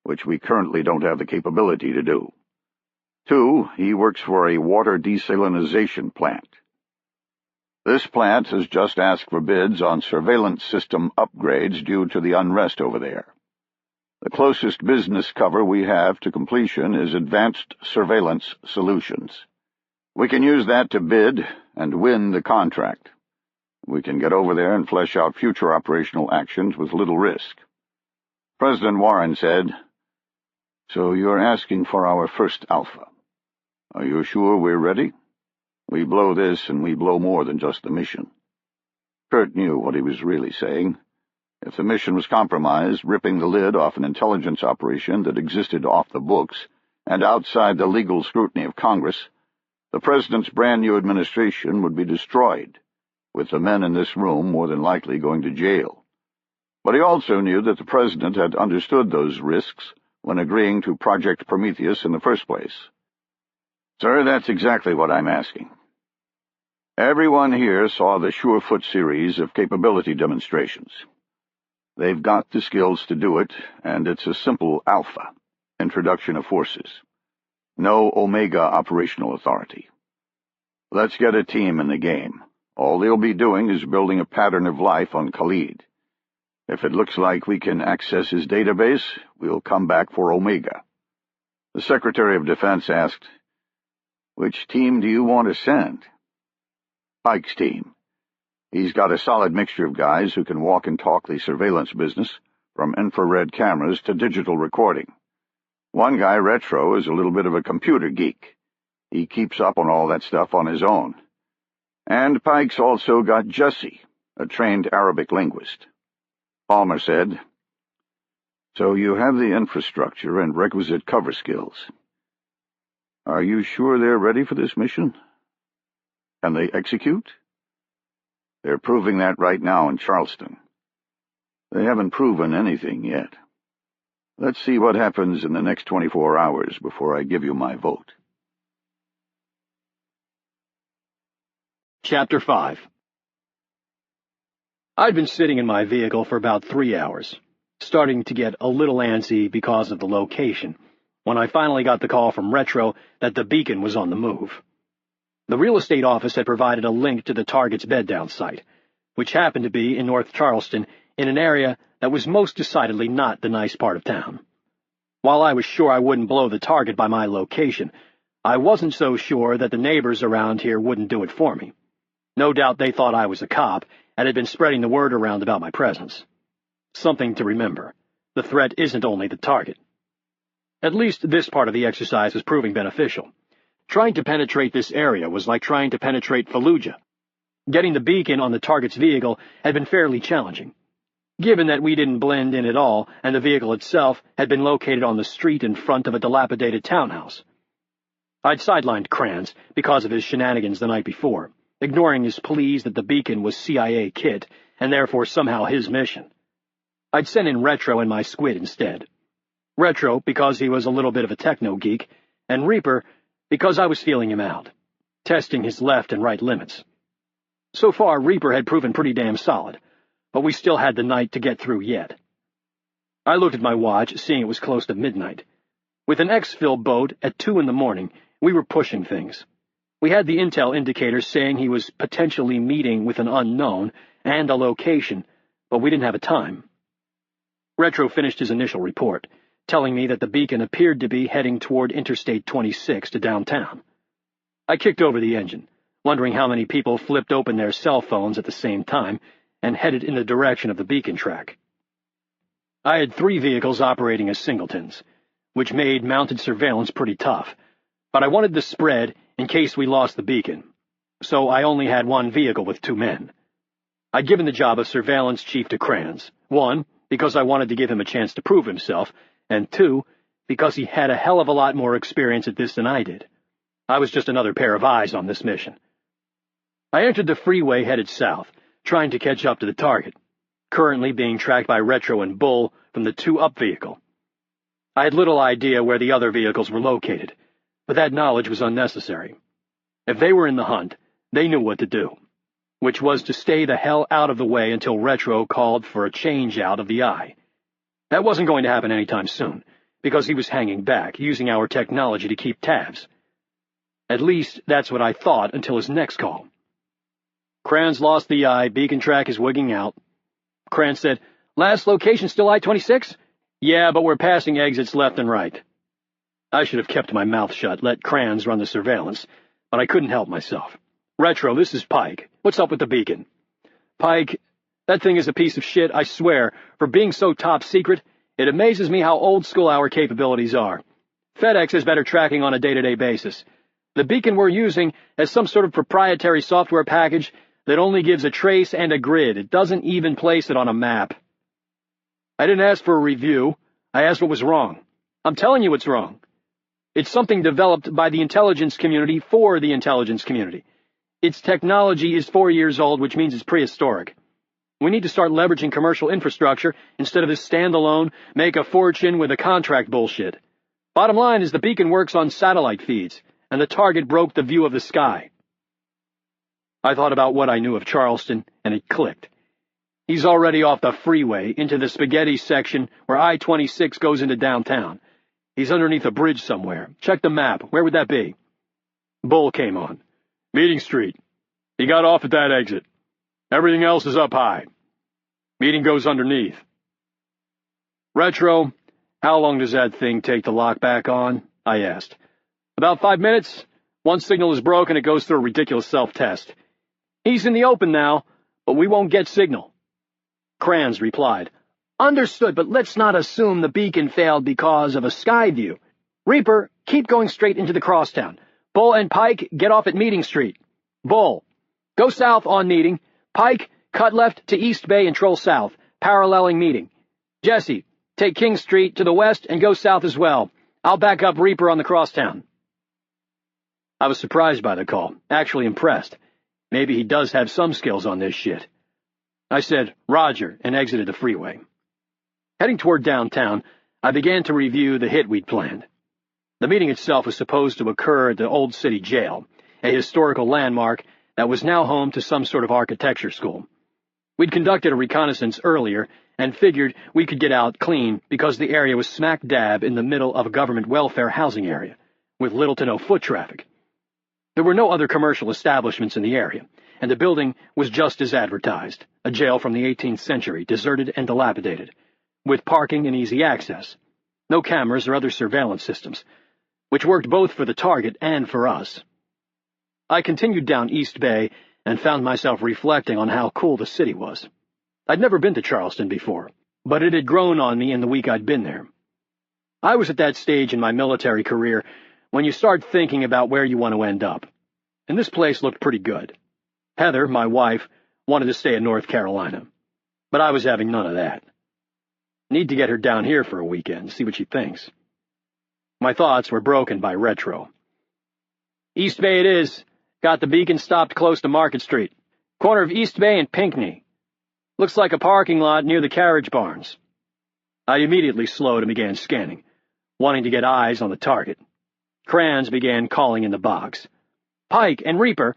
which we currently don't have the capability to do. 2, he works for a water desalinization plant. This plant has just asked for bids on surveillance system upgrades due to the unrest over there. The closest business cover we have to completion is Advanced Surveillance Solutions. We can use that to bid and win the contract. We can get over there and flesh out future operational actions with little risk." President Warren said, "So you're asking for our first Alpha. Are you sure we're ready? We blow this, and we blow more than just the mission." Kurt knew what he was really saying. If the mission was compromised, ripping the lid off an intelligence operation that existed off the books and outside the legal scrutiny of Congress, the President's brand-new administration would be destroyed, with the men in this room more than likely going to jail. But he also knew that the President had understood those risks when agreeing to Project Prometheus in the first place. "Sir, that's exactly what I'm asking. Everyone here saw the Surefoot series of capability demonstrations. They've got the skills to do it, and it's a simple Alpha, introduction of forces. No Omega operational authority. Let's get a team in the game. All they'll be doing is building a pattern of life on Khalid. If it looks like we can access his database, we'll come back for Omega." The Secretary of Defense asked, "Which team do you want to send?" "Pike's team. He's got a solid mixture of guys who can walk and talk the surveillance business, from infrared cameras to digital recording. One guy, Retro, is a little bit of a computer geek. He keeps up on all that stuff on his own. And Pike's also got Jussie, a trained Arabic linguist. Palmer said, "So you have the infrastructure and requisite cover skills. Are you sure they're ready for this mission? Can they execute?" "They're proving that right now in Charleston. They haven't proven anything yet. Let's see what happens in the next 24 hours before I give you my vote." Chapter 5. I'd been sitting in my vehicle for about 3 hours, starting to get a little antsy because of the location, when I finally got the call from Retro that the beacon was on the move. The real estate office had provided a link to the target's bed-down site, which happened to be in North Charleston, in an area that was most decidedly not the nice part of town. While I was sure I wouldn't blow the target by my location, I wasn't so sure that the neighbors around here wouldn't do it for me. No doubt they thought I was a cop and had been spreading the word around about my presence. Something to remember. The threat isn't only the target. At least this part of the exercise was proving beneficial. Trying to penetrate this area was like trying to penetrate Fallujah. Getting the beacon on the target's vehicle had been fairly challenging, given that we didn't blend in at all and the vehicle itself had been located on the street in front of a dilapidated townhouse. I'd sidelined Kranz because of his shenanigans the night before, ignoring his pleas that the beacon was CIA kit and therefore somehow his mission. I'd sent in Retro and my squid instead. Retro because he was a little bit of a techno-geek, and Reaper because I was feeling him out, testing his left and right limits. So far, Reaper had proven pretty damn solid, but we still had the night to get through yet. I looked at my watch, seeing it was close to midnight. With an exfil boat at 2 a.m, we were pushing things. We had the intel indicators saying he was potentially meeting with an unknown and a location, but we didn't have a time. Retro finished his initial report, telling me that the beacon appeared to be heading toward Interstate 26 to downtown. I kicked over the engine, wondering how many people flipped open their cell phones at the same time and headed in the direction of the beacon track. I had 3 vehicles operating as singletons, which made mounted surveillance pretty tough, but I wanted the spread in case we lost the beacon, so I only had 1 vehicle with 2 men. I'd given the job of surveillance chief to Kranz, 1, because I wanted to give him a chance to prove himself, and 2, because he had a hell of a lot more experience at this than I did. I was just another pair of eyes on this mission. I entered the freeway headed south, trying to catch up to the target, currently being tracked by Retro and Bull from the 2-up vehicle. I had little idea where the other vehicles were located, but that knowledge was unnecessary. If they were in the hunt, they knew what to do, which was to stay the hell out of the way until Retro called for a change out of the eye. That wasn't going to happen anytime soon, because he was hanging back, using our technology to keep tabs. At least, that's what I thought until his next call. "Kranz lost the eye, beacon track is wigging out." Kranz said, "Last location still I-26? "Yeah, but we're passing exits left and right." I should have kept my mouth shut, let Kranz run the surveillance, but I couldn't help myself. "Retro, this is Pike. What's up with the beacon?" "Pike, that thing is a piece of shit, I swear. For being so top secret, it amazes me how old school our capabilities are. FedEx has better tracking on a day-to-day basis. The beacon we're using has some sort of proprietary software package that only gives a trace and a grid. It doesn't even place it on a map." "I didn't ask for a review. I asked what was wrong. I'm telling you what's wrong. It's something developed by the intelligence community for the intelligence community. Its technology is 4 years old, which means it's prehistoric. We need to start leveraging commercial infrastructure instead of this standalone, make a fortune with a contract bullshit. Bottom line is the beacon works on satellite feeds, and the target broke the view of the sky." I thought about what I knew of Charleston, and it clicked. He's already off the freeway into the spaghetti section where I-26 goes into downtown. He's underneath a bridge somewhere. Check the map. Where would that be? Bull came on. "Meeting Street. He got off at that exit. Everything else is up high. Meeting goes underneath." "Retro, how long does that thing take to lock back on?" I asked. "About 5 minutes. One signal is broken, it goes through a ridiculous self-test. He's in the open now, but we won't get signal. Kranz replied, "Understood, but let's not assume the beacon failed because of a sky view. Reaper, keep going straight into the crosstown. Bull and Pike, get off at Meeting Street. Bull, go south on Meeting. Pike, cut left to East Bay and troll south, paralleling Meeting. Jesse, take King Street to the west and go south as well. I'll back up Reaper on the crosstown." I was surprised by the call, actually impressed. Maybe he does have some skills on this shit. I said, "Roger," and exited the freeway. Heading toward downtown, I began to review the hit we'd planned. The meeting itself was supposed to occur at the Old City Jail, a historical landmark that was now home to some sort of architecture school. We'd conducted a reconnaissance earlier and figured we could get out clean because the area was smack dab in the middle of a government welfare housing area, with little to no foot traffic. There were no other commercial establishments in the area, and the building was just as advertised, a jail from the 18th century, deserted and dilapidated, with parking and easy access, no cameras or other surveillance systems, which worked both for the target and for us. I continued down East Bay and found myself reflecting on how cool the city was. I'd never been to Charleston before, but it had grown on me in the week I'd been there. I was at that stage in my military career when you start thinking about where you want to end up, and this place looked pretty good. Heather, my wife, wanted to stay in North Carolina, but I was having none of that. Need to get her down here for a weekend, see what she thinks. My thoughts were broken by Retro. "East Bay it is. Got the beacon stopped close to Market Street. Corner of East Bay and Pinckney. Looks like a parking lot near the carriage barns." I immediately slowed and began scanning, wanting to get eyes on the target. Kranz began calling in the box. "Pike and Reaper,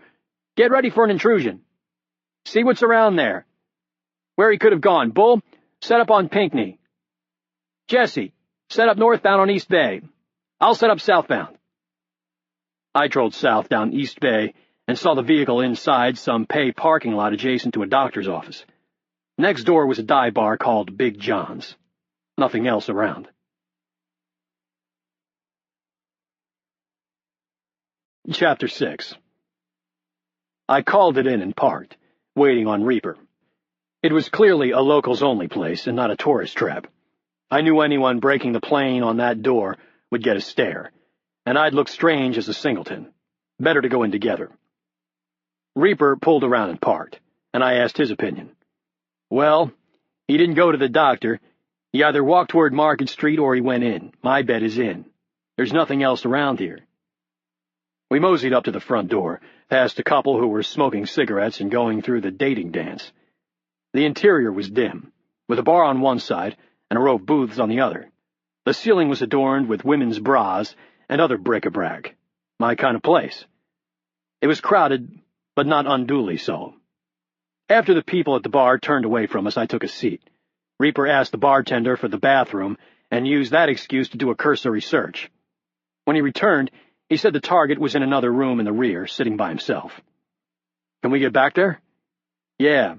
get ready for an intrusion. See what's around there. Where he could have gone. Bull, set up on Pinckney. Jesse, set up northbound on East Bay. I'll set up southbound." I trolled south down East Bay and saw the vehicle inside some pay parking lot adjacent to a doctor's office. Next door was a dive bar called Big John's. Nothing else around. Chapter 6. I called it in and parked, waiting on Reaper. It was clearly a locals-only place and not a tourist trap. I knew anyone breaking the plane on that door would get a stare, and I'd look strange as a singleton. Better to go in together. Reaper pulled around and parked, and I asked his opinion. "Well, he didn't go to the doctor. He either walked toward Market Street or he went in. My bet is in. There's nothing else around here." We moseyed up to the front door, past a couple who were smoking cigarettes and going through the dating dance. The interior was dim, with a bar on one side and a row of booths on the other. The ceiling was adorned with women's bras and other bric-a-brac. My kind of place. It was crowded, but not unduly so. After the people at the bar turned away from us, I took a seat. Reaper asked the bartender for the bathroom and used that excuse to do a cursory search. When he returned, he said the target was in another room in the rear, sitting by himself. "Can we get back there?" "Yeah.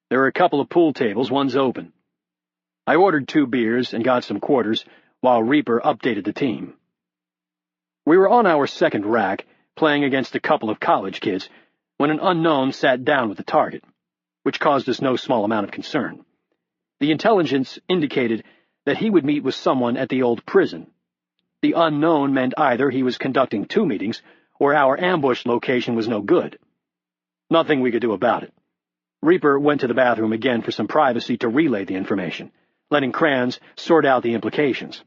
There are a couple of pool tables, one's open." I ordered 2 beers and got some quarters while Reaper updated the team. We were on our second rack, playing against a couple of college kids, when an unknown sat down with the target, which caused us no small amount of concern. The intelligence indicated that he would meet with someone at the old prison. The unknown meant either he was conducting 2 meetings, or our ambush location was no good. Nothing we could do about it. Reaper went to the bathroom again for some privacy to relay the information, letting Kranz sort out the implications.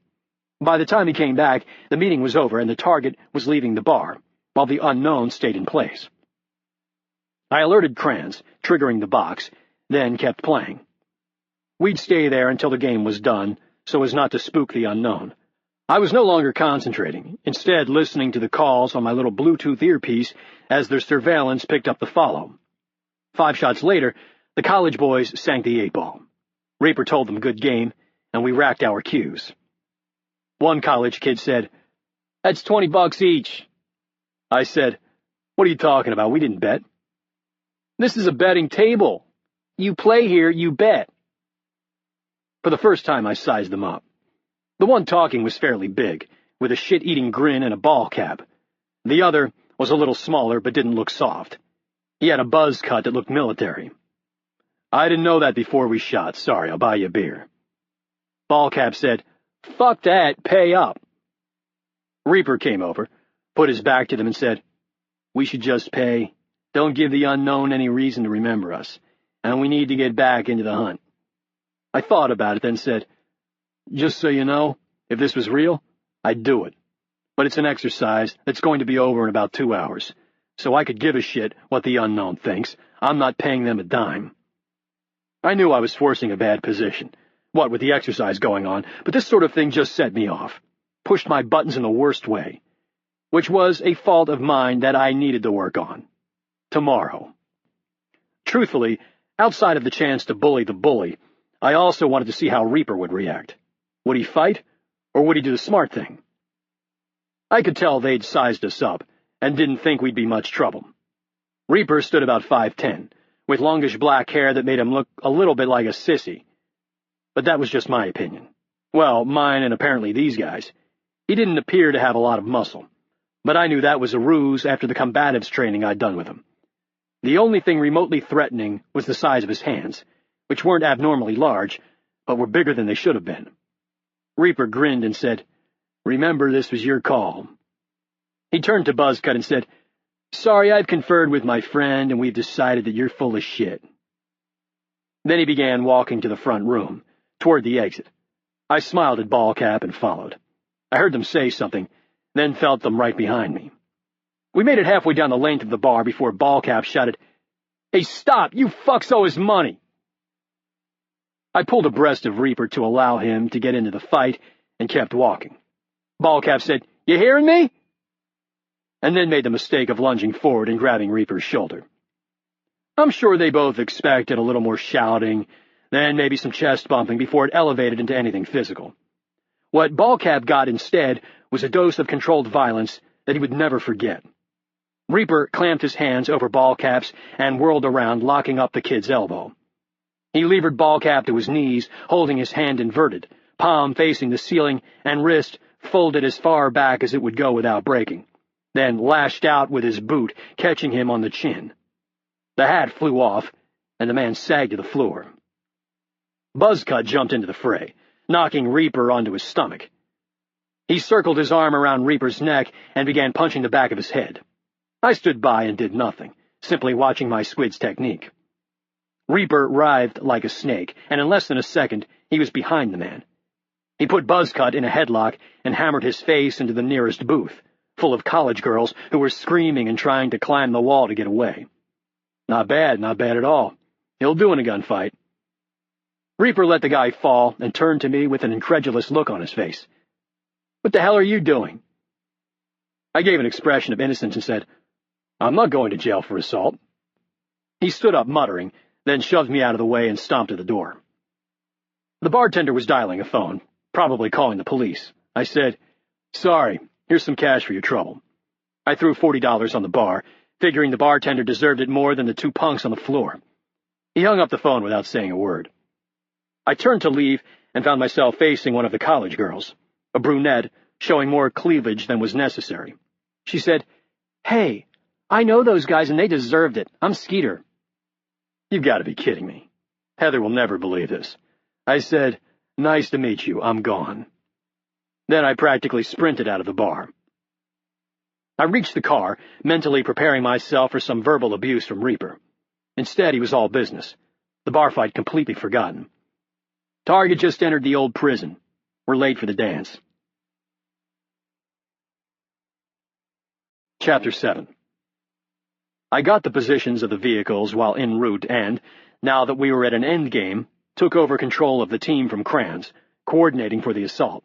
By the time he came back, the meeting was over and the target was leaving the bar, while the unknown stayed in place. I alerted Kranz, triggering the box, then kept playing. We'd stay there until the game was done, so as not to spook the unknown. I was no longer concentrating, instead listening to the calls on my little Bluetooth earpiece as their surveillance picked up the follow. 5 shots later, the college boys sank the 8-ball. Reaper told them good game, and we racked our cues. One college kid said, "That's $20 each." I said, "What are you talking about? We didn't bet." "This is a betting table. You play here, you bet." For the first time, I sized them up. The one talking was fairly big, with a shit-eating grin and a ball cap. The other was a little smaller but didn't look soft. He had a buzz cut that looked military. I didn't know that before we shot. Sorry, I'll buy you a beer. Ballcap said, Fuck that, pay up. Reaper came over, put his back to them and said, We should just pay. Don't give the unknown any reason to remember us, and we need to get back into the hunt. I thought about it, then said, Just so you know, if this was real, I'd do it. But it's an exercise that's going to be over in about 2 hours, so I could give a shit what the unknown thinks. I'm not paying them a dime. I knew I was forcing a bad position, what with the exercise going on, but this sort of thing just set me off, pushed my buttons in the worst way, which was a fault of mine that I needed to work on. Tomorrow. Truthfully, outside of the chance to bully the bully, I also wanted to see how Reaper would react. Would he fight, or would he do the smart thing? I could tell they'd sized us up, and didn't think we'd be much trouble. Reaper stood about 5'10", with longish black hair that made him look a little bit like a sissy. But that was just my opinion. Well, mine and apparently these guys. He didn't appear to have a lot of muscle, but I knew that was a ruse after the combatives training I'd done with him. The only thing remotely threatening was the size of his hands, which weren't abnormally large, but were bigger than they should have been. Reaper grinned and said, Remember, this was your call. He turned to Buzzcut and said, Sorry, I've conferred with my friend, and we've decided that you're full of shit. Then he began walking to the front room, toward the exit. I smiled at Ballcap and followed. I heard them say something, then felt them right behind me. We made it halfway down the length of the bar before Ballcap shouted, Hey, stop! You fucks owe his money! I pulled abreast of Reaper to allow him to get into the fight and kept walking. Ballcap said, You hearing me? And then made the mistake of lunging forward and grabbing Reaper's shoulder. I'm sure they both expected a little more shouting, then maybe some chest bumping before it elevated into anything physical. What Ballcap got instead was a dose of controlled violence that he would never forget. Reaper clamped his hands over Ballcap's and whirled around, locking up the kid's elbow. He levered Ballcap to his knees, holding his hand inverted, palm facing the ceiling and wrist folded as far back as it would go without breaking, then lashed out with his boot, catching him on the chin. The hat flew off, and the man sagged to the floor. Buzzcut jumped into the fray, knocking Reaper onto his stomach. He circled his arm around Reaper's neck and began punching the back of his head. I stood by and did nothing, simply watching my squid's technique. Reaper writhed like a snake, and in less than a second, he was behind the man. He put Buzzcut in a headlock and hammered his face into the nearest booth, full of college girls who were screaming and trying to climb the wall to get away. Not bad at all. He'll do in a gunfight. Reaper let the guy fall and turned to me with an incredulous look on his face. What the hell are you doing? I gave an expression of innocence and said, I'm not going to jail for assault. He stood up muttering, then shoved me out of the way and stomped to the door. The bartender was dialing a phone, probably calling the police. I said, Sorry, here's some cash for your trouble. I threw $40 on the bar, figuring the bartender deserved it more than the two punks on the floor. He hung up the phone without saying a word. I turned to leave and found myself facing one of the college girls, a brunette showing more cleavage than was necessary. She said, Hey, I know those guys and they deserved it. I'm Skeeter. You've got to be kidding me. Heather will never believe this. I said, Nice to meet you. I'm gone. Then I practically sprinted out of the bar. I reached the car, mentally preparing myself for some verbal abuse from Reaper. Instead, he was all business. The bar fight completely forgotten. Target just entered the old prison. We're late for the dance. Chapter 7. I got the positions of the vehicles while en route and, now that we were at an endgame, took over control of the team from Kranz, coordinating for the assault.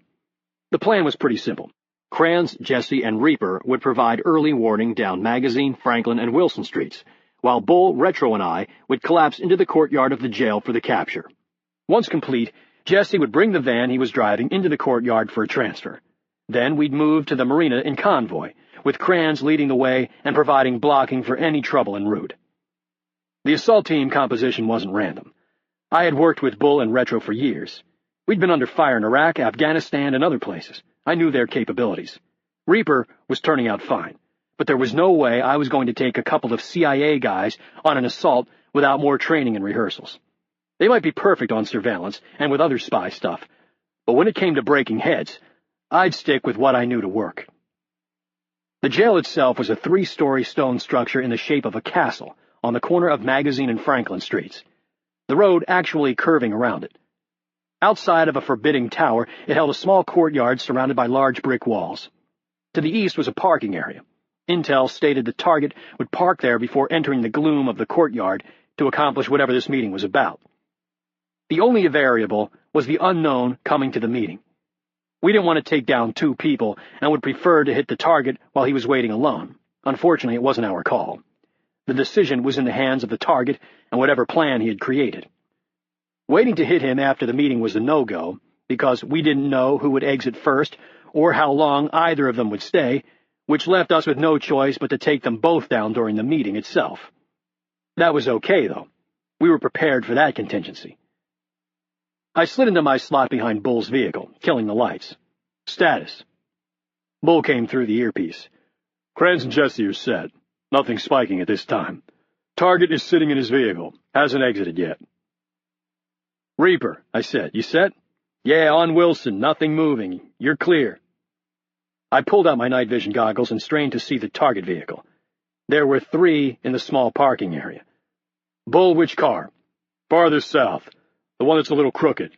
The plan was pretty simple. Kranz, Jesse, and Reaper would provide early warning down Magazine, Franklin, and Wilson Streets, while Bull, Retro, and I would collapse into the courtyard of the jail for the capture. Once complete, Jesse would bring the van he was driving into the courtyard for a transfer. Then we'd move to the marina in convoy, with Kranz leading the way and providing blocking for any trouble en route. The assault team composition wasn't random. I had worked with Bull and Retro for years. We'd been under fire in Iraq, Afghanistan, and other places. I knew their capabilities. Reaper was turning out fine, but there was no way I was going to take a couple of CIA guys on an assault without more training and rehearsals. They might be perfect on surveillance and with other spy stuff, but when it came to breaking heads, I'd stick with what I knew to work. The jail itself was a 3-story stone structure in the shape of a castle on the corner of Magazine and Franklin Streets, the road actually curving around it. Outside of a forbidding tower, it held a small courtyard surrounded by large brick walls. To the east was a parking area. Intel stated the target would park there before entering the gloom of the courtyard to accomplish whatever this meeting was about. The only variable was the unknown coming to the meeting. We didn't want to take down 2 people and would prefer to hit the target while he was waiting alone. Unfortunately, it wasn't our call. The decision was in the hands of the target and whatever plan he had created. Waiting to hit him after the meeting was a no-go, because we didn't know who would exit first or how long either of them would stay, which left us with no choice but to take them both down during the meeting itself. That was okay, though. We were prepared for that contingency. I slid into my slot behind Bull's vehicle, killing the lights. Status. Bull came through the earpiece. Kranz and Jesse are set. Nothing spiking at this time. Target is sitting in his vehicle. Hasn't exited yet. Reaper, I said. You set? Yeah, on Wilson. Nothing moving. You're clear. I pulled out my night vision goggles and strained to see the target vehicle. There were 3 in the small parking area. Bull, which car? Farther south. The one that's a little crooked.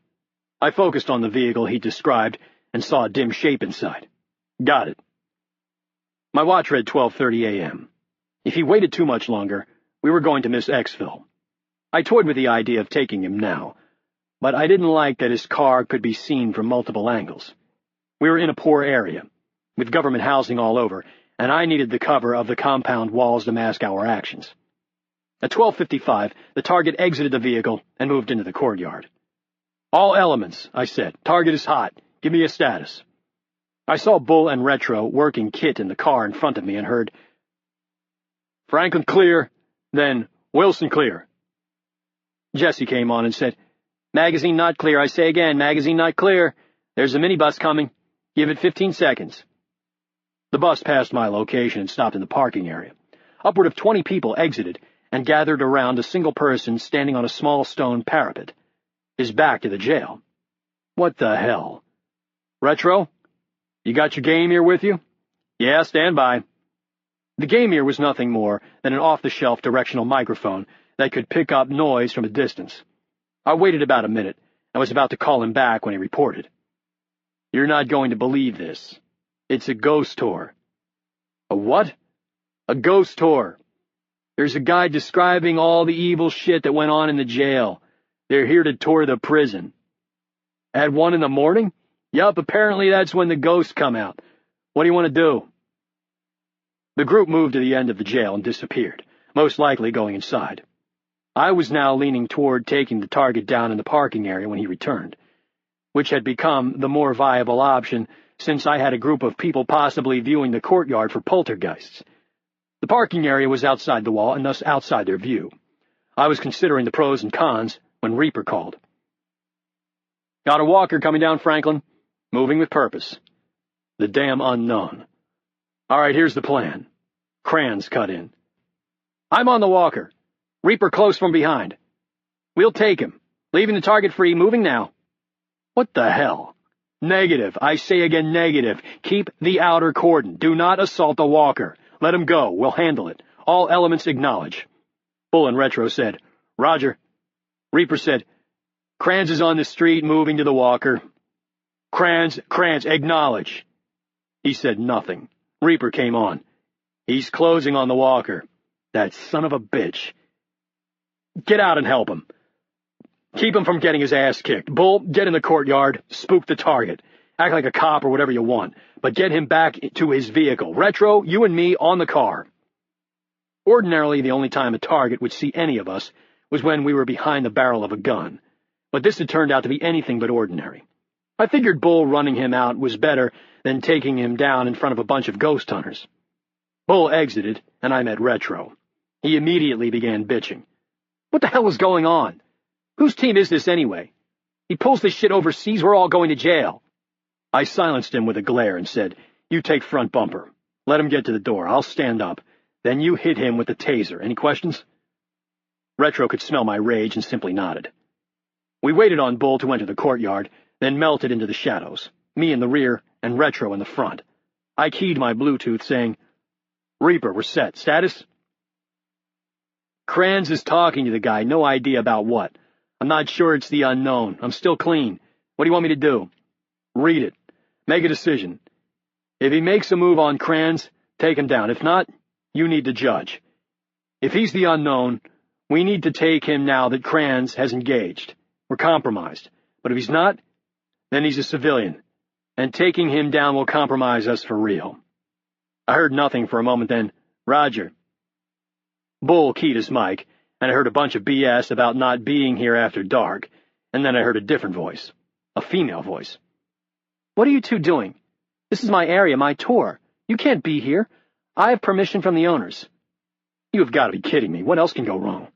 I focused on the vehicle he described and saw a dim shape inside. Got it. My watch read 12:30 a.m. If he waited too much longer, we were going to miss exfil. I toyed with the idea of taking him now, but I didn't like that his car could be seen from multiple angles. We were in a poor area, with government housing all over, and I needed the cover of the compound walls to mask our actions. At 12:55, the target exited the vehicle and moved into the courtyard. All elements, I said. Target is hot. Give me a status. I saw Bull and Retro working Kit in the car in front of me and heard, Franklin clear, then Wilson clear. Jesse came on and said, Magazine not clear. I say again, magazine not clear. There's a minibus coming. Give it 15 seconds. The bus passed my location and stopped in the parking area. Upward of 20 people exited and gathered around a single person standing on a small stone parapet, his back to the jail. What the hell? Retro? You got your game ear with you? Yeah, stand by. The game ear was nothing more than an off-the-shelf directional microphone that could pick up noise from a distance. I waited about a minute and was about to call him back when he reported. You're not going to believe this. It's a ghost tour. A what? A ghost tour. There's a guy describing all the evil shit that went on in the jail. They're here to tour the prison. At 1 in the morning? Yup, apparently that's when the ghosts come out. What do you want to do? The group moved to the end of the jail and disappeared, most likely going inside. I was now leaning toward taking the target down in the parking area when he returned, which had become the more viable option since I had a group of people possibly viewing the courtyard for poltergeists. The parking area was outside the wall and thus outside their view. I was considering the pros and cons when Reaper called. Got a walker coming down, Franklin. Moving with purpose. The damn unknown. All right, here's the plan. Kranz cut in. I'm on the walker. Reaper close from behind. We'll take him. Leaving the target free, moving now. What the hell? Negative. I say again, negative. Keep the outer cordon. Do not assault the walker. Let him go. We'll handle it. All elements acknowledge. Bull and Retro said, Roger. Reaper said, Kranz is on the street moving to the walker. Kranz, acknowledge. He said nothing. Reaper came on. He's closing on the walker. That son of a bitch. Get out and help him. Keep him from getting his ass kicked. Bull, get in the courtyard. Spook the target. Act like a cop or whatever you want. But get him back to his vehicle. Retro, you and me on the car. Ordinarily, the only time a target would see any of us was when we were behind the barrel of a gun. But this had turned out to be anything but ordinary. I figured Bull running him out was better than taking him down in front of a bunch of ghost hunters. Bull exited, and I met Retro. He immediately began bitching. What the hell was going on? Whose team is this anyway? He pulls this shit overseas, we're all going to jail. I silenced him with a glare and said, You take front bumper. Let him get to the door. I'll stand up. Then you hit him with the taser. Any questions? Retro could smell my rage and simply nodded. We waited on Bull to enter the courtyard, then melted into the shadows, me in the rear and Retro in the front. I keyed my Bluetooth, saying, "Reaper, we're set. Status?" "Kranz is talking to the guy, no idea about what. I'm not sure it's the unknown. I'm still clean. What do you want me to do?" "Read it. Make a decision. If he makes a move on Kranz, take him down. If not, you need to judge. If he's the unknown, we need to take him now that Kranz has engaged. We're compromised. But if he's not, then he's a civilian, and taking him down will compromise us for real." I heard nothing for a moment, then, "Roger." Bull keyed his mic, and I heard a bunch of BS about not being here after dark, and then I heard a different voice, a female voice. "What are you two doing? This is my area, my tour. You can't be here. I have permission from the owners." "You have got to be kidding me. What else can go wrong?"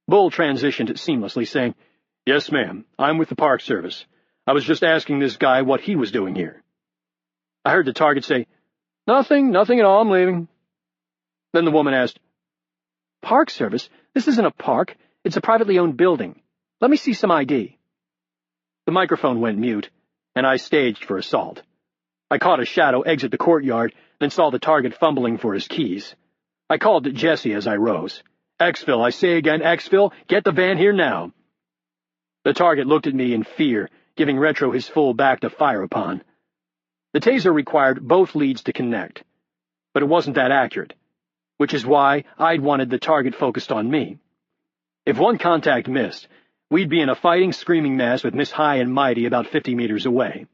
Bull transitioned seamlessly, saying, "Yes, ma'am. I'm with the Park Service. I was just asking this guy what he was doing here." I heard the target say, Nothing at all. I'm leaving." Then the woman asked, "Park Service? This isn't a park. It's a privately owned building. Let me see some ID." The microphone went mute, and I staged for assault. I caught a shadow exit the courtyard, then saw the target fumbling for his keys. I called to Jesse as I rose. "Exfil, I say again, Exfil, get the van here now." The target looked at me in fear, giving Retro his full back to fire upon. The taser required both leads to connect, but it wasn't that accurate, which is why I'd wanted the target focused on me. If one contact missed, we'd be in a fighting, screaming mess with Miss High and Mighty about 50 meters away.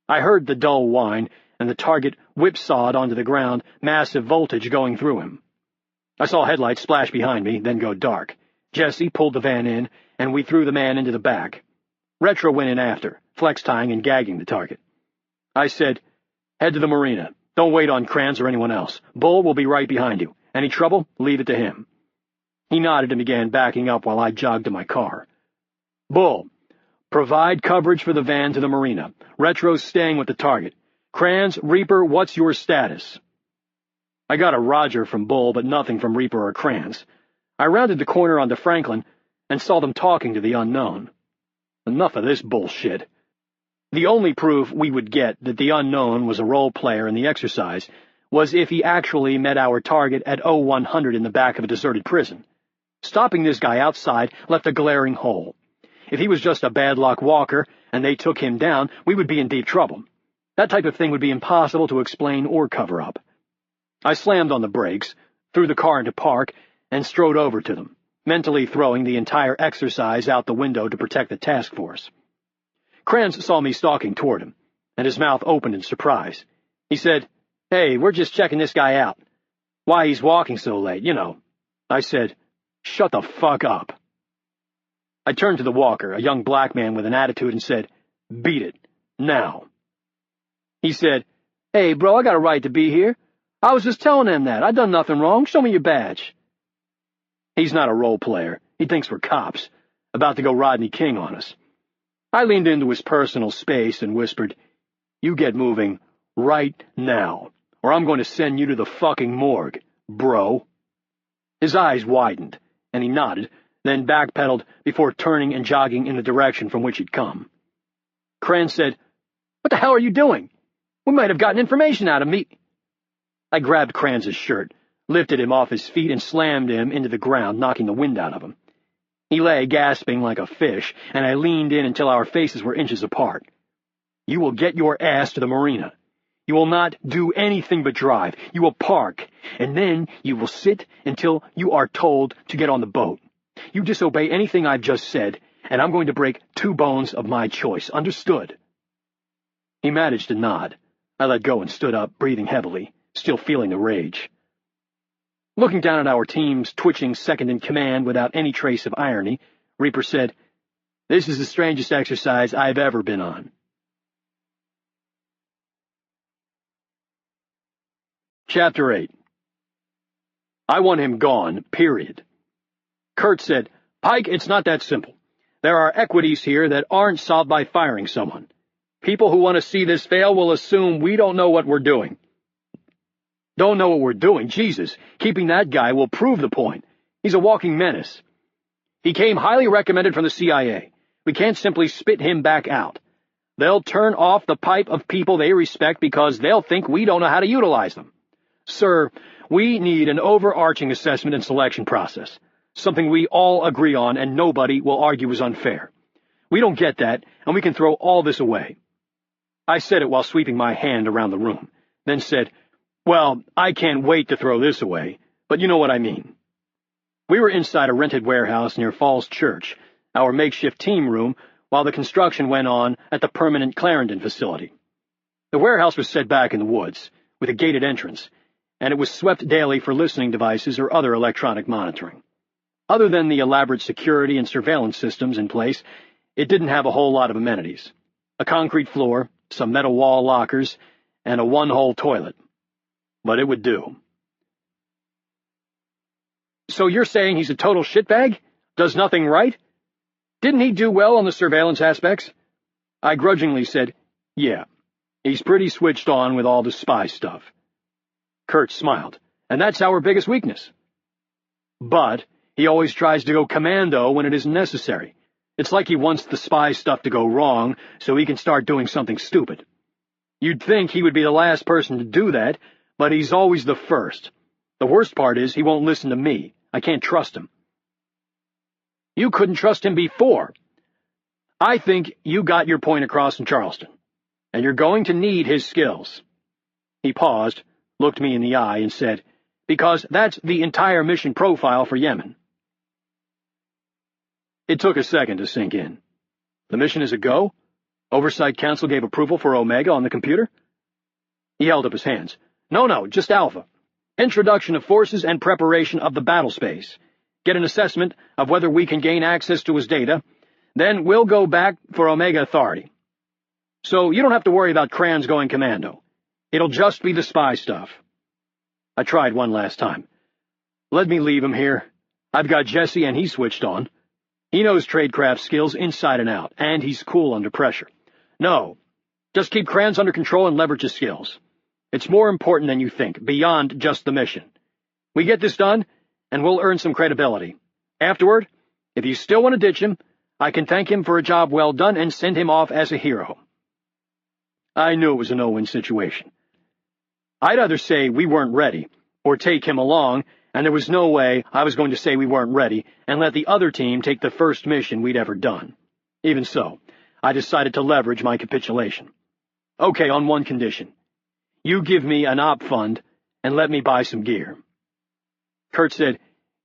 I heard the dull whine, and the target whipsawed onto the ground, massive voltage going through him. I saw headlights splash behind me, then go dark. Jesse pulled the van in, and we threw the man into the back. Retro went in after, flex-tying and gagging the target. I said, "Head to the marina. Don't wait on Kranz or anyone else. Bull will be right behind you. Any trouble, leave it to him." He nodded and began backing up while I jogged to my car. "Bull, provide coverage for the van to the marina. Retro's staying with the target. Kranz, Reaper, what's your status?" I got a Roger from Bull, but nothing from Reaper or Kranz. I rounded the corner onto Franklin and saw them talking to the unknown. Enough of this bullshit. The only proof we would get that the unknown was a role player in the exercise was if he actually met our target at 0100 in the back of a deserted prison. Stopping this guy outside left a glaring hole. If he was just a bad luck walker and they took him down, we would be in deep trouble. That type of thing would be impossible to explain or cover up. I slammed on the brakes, threw the car into park, and strode over to them, mentally throwing the entire exercise out the window to protect the task force. Kranz saw me stalking toward him, and his mouth opened in surprise. He said, "Hey, we're just checking this guy out. Why he's walking so late, you know." I said, "Shut the fuck up." I turned to the walker, a young black man with an attitude, and said, "Beat it. Now." He said, "Hey, bro, I got a right to be here. I was just telling him that. I done nothing wrong. Show me your badge." He's not a role player. He thinks we're cops, about to go Rodney King on us. I leaned into his personal space and whispered, "You get moving right now, or I'm going to send you to the fucking morgue, bro." His eyes widened, and he nodded, then backpedaled before turning and jogging in the direction from which he'd come. Kranz said, "What the hell are you doing? We might have gotten information out of me." I grabbed Kranz's shirt, lifted him off his feet, and slammed him into the ground, knocking the wind out of him. He lay gasping like a fish, and I leaned in until our faces were inches apart. "You will get your ass to the marina. You will not do anything but drive. You will park, and then you will sit until you are told to get on the boat. You disobey anything I've just said, and I'm going to break 2 bones of my choice. Understood?" He managed to nod. I let go and stood up, breathing heavily, still feeling the rage. Looking down at our team's twitching second-in-command without any trace of irony, Reaper said, "This is the strangest exercise I've ever been on." Chapter 8. I want him gone, period. Kurt said, "Pike, it's not that simple. There are equities here that aren't solved by firing someone. People who want to see this fail will assume we don't know what we're doing." "Don't know what we're doing? Jesus, keeping that guy will prove the point. He's a walking menace. He came highly recommended from the CIA. We can't simply spit him back out. They'll turn off the pipe of people they respect because they'll think we don't know how to utilize them. Sir, we need an overarching assessment and selection process, something we all agree on and nobody will argue is unfair. We don't get that, and we can throw all this away. I said it while sweeping my hand around the room, then said, well, I can't wait to throw this away, but you know what I mean. We were inside a rented warehouse near Falls Church, our makeshift team room, while the construction went on at the permanent Clarendon facility. The warehouse was set back in the woods, with a gated entrance, and it was swept daily for listening devices or other electronic monitoring. Other than the elaborate security and surveillance systems in place, it didn't have a whole lot of amenities. A concrete floor, some metal wall lockers, and a one-hole toilet. But it would do. So you're saying he's a total shitbag? Does nothing right? Didn't he do well on the surveillance aspects? I grudgingly said, yeah, he's pretty switched on with all the spy stuff. Kurt smiled, and that's our biggest weakness. But he always tries to go commando when it isn't necessary. It's like he wants the spy stuff to go wrong so he can start doing something stupid. You'd think he would be the last person to do that, but he's always the first. The worst part is he won't listen to me. I can't trust him. You couldn't trust him before. I think you got your point across in Charleston, and you're going to need his skills. He paused, looked me in the eye, and said, because that's the entire mission profile for Yemen. It took a second to sink in. The mission is a go? Oversight Council gave approval for Omega on the computer? He held up his hands. No, just Alpha. Introduction of forces and preparation of the battle space. Get an assessment of whether we can gain access to his data. Then we'll go back for Omega Authority. So you don't have to worry about Kranz going commando. It'll just be the spy stuff. I tried one last time. Let me leave him here. I've got Jesse and he's switched on. He knows tradecraft skills inside and out, and he's cool under pressure. No, just keep Kranz under control and leverage his skills. It's more important than you think, beyond just the mission. We get this done, and we'll earn some credibility. Afterward, if you still want to ditch him, I can thank him for a job well done and send him off as a hero. I knew it was a no-win situation. I'd either say we weren't ready, or take him along, and there was no way I was going to say we weren't ready and let the other team take the first mission we'd ever done. Even so, I decided to leverage my capitulation. Okay, on one condition. You give me an op fund and let me buy some gear. Kurt said,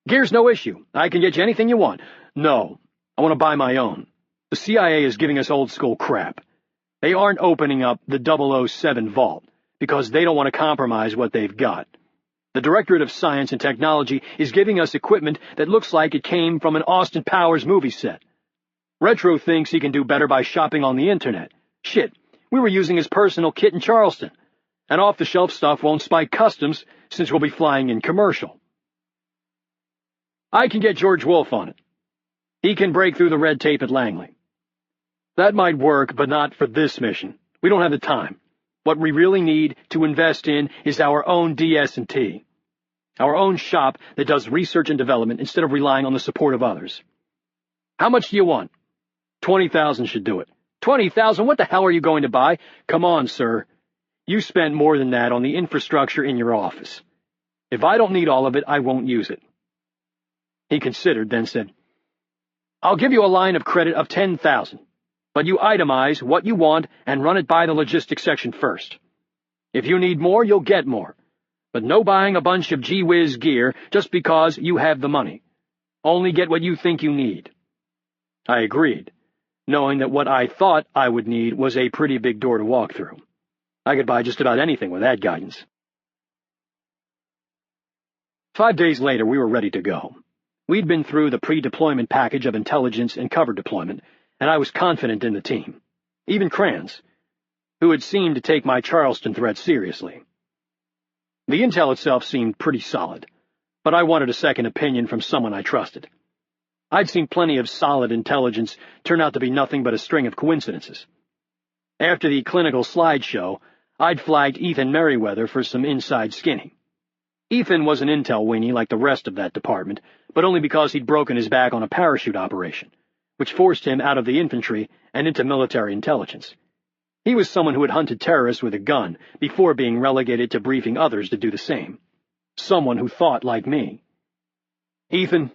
Gear's no issue. I can get you anything you want. No, I want to buy my own. The CIA is giving us old-school crap. They aren't opening up the 007 vault because they don't want to compromise what they've got. The Directorate of Science and Technology is giving us equipment that looks like it came from an Austin Powers movie set. Retro thinks he can do better by shopping on the internet. Shit, we were using his personal kit in Charleston. And off-the-shelf stuff won't spike customs since we'll be flying in commercial. I can get George Wolfe on it. He can break through the red tape at Langley. That might work, but not for this mission. We don't have the time. What we really need to invest in is our own DS&T. Our own shop that does research and development instead of relying on the support of others. How much do you want? 20,000 should do it. 20,000? What the hell are you going to buy? Come on, sir. You spent more than that on the infrastructure in your office. If I don't need all of it, I won't use it. He considered, then said, I'll give you a line of credit of 10,000, but you itemize what you want and run it by the logistics section first. If you need more, you'll get more, but no buying a bunch of gee-whiz gear just because you have the money. Only get what you think you need. I agreed, knowing that what I thought I would need was a pretty big door to walk through. I could buy just about anything with that guidance. 5 days later, we were ready to go. We'd been through the pre-deployment package of intelligence and cover deployment, and I was confident in the team. Even Kranz, who had seemed to take my Charleston threat seriously. The intel itself seemed pretty solid, but I wanted a second opinion from someone I trusted. I'd seen plenty of solid intelligence turn out to be nothing but a string of coincidences. After the clinical slideshow, I'd flagged Ethan Merriweather for some inside skinning. Ethan was an intel weenie like the rest of that department, but only because he'd broken his back on a parachute operation, which forced him out of the infantry and into military intelligence. He was someone who had hunted terrorists with a gun before being relegated to briefing others to do the same. Someone who thought like me. "Ethan,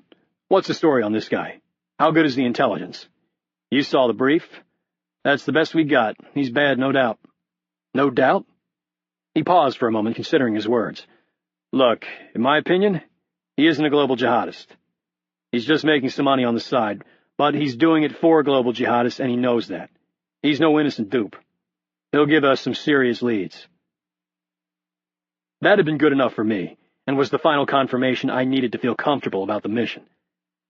what's the story on this guy? How good is the intelligence?" "You saw the brief. That's the best we got. He's bad, no doubt." "No doubt?" He paused for a moment, considering his words. "Look, in my opinion, he isn't a global jihadist. He's just making some money on the side, but he's doing it for global jihadists, and he knows that. He's no innocent dupe. He'll give us some serious leads." That had been good enough for me, and was the final confirmation I needed to feel comfortable about the mission.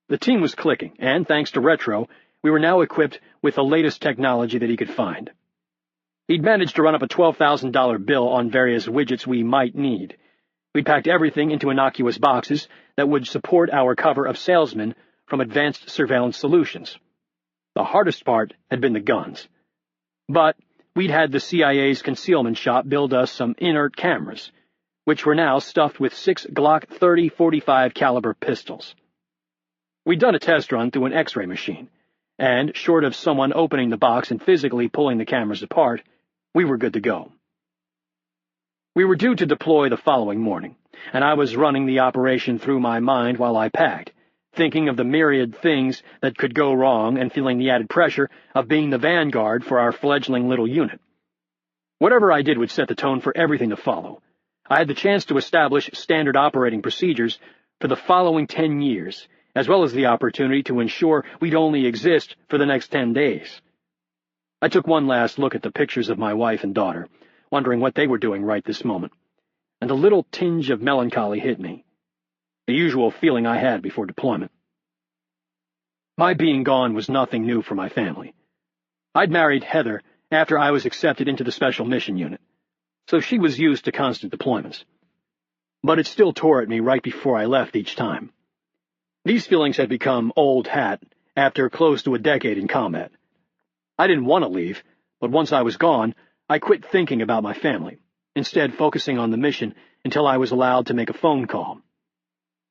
The team was clicking, and, thanks to Retro, we were now equipped with the latest technology that he could find. He'd managed to run up a $12,000 bill on various widgets we might need. We'd packed everything into innocuous boxes that would support our cover of salesmen from advanced surveillance solutions. The hardest part had been the guns. But we'd had the CIA's concealment shop build us some inert cameras, which were now stuffed with 6 Glock 30-45 caliber pistols. We'd done a test run through an X-ray machine, and, short of someone opening the box and physically pulling the cameras apart, we were good to go. We were due to deploy the following morning, and I was running the operation through my mind while I packed, thinking of the myriad things that could go wrong and feeling the added pressure of being the vanguard for our fledgling little unit. Whatever I did would set the tone for everything to follow. I had the chance to establish standard operating procedures for the following 10 years, as well as the opportunity to ensure we'd only exist for the next 10 days. I took one last look at the pictures of my wife and daughter, wondering what they were doing right this moment, and a little tinge of melancholy hit me, the usual feeling I had before deployment. My being gone was nothing new for my family. I'd married Heather after I was accepted into the Special Mission Unit, so she was used to constant deployments. But it still tore at me right before I left each time. These feelings had become old hat after close to a decade in combat. I didn't want to leave, but once I was gone, I quit thinking about my family, instead focusing on the mission until I was allowed to make a phone call.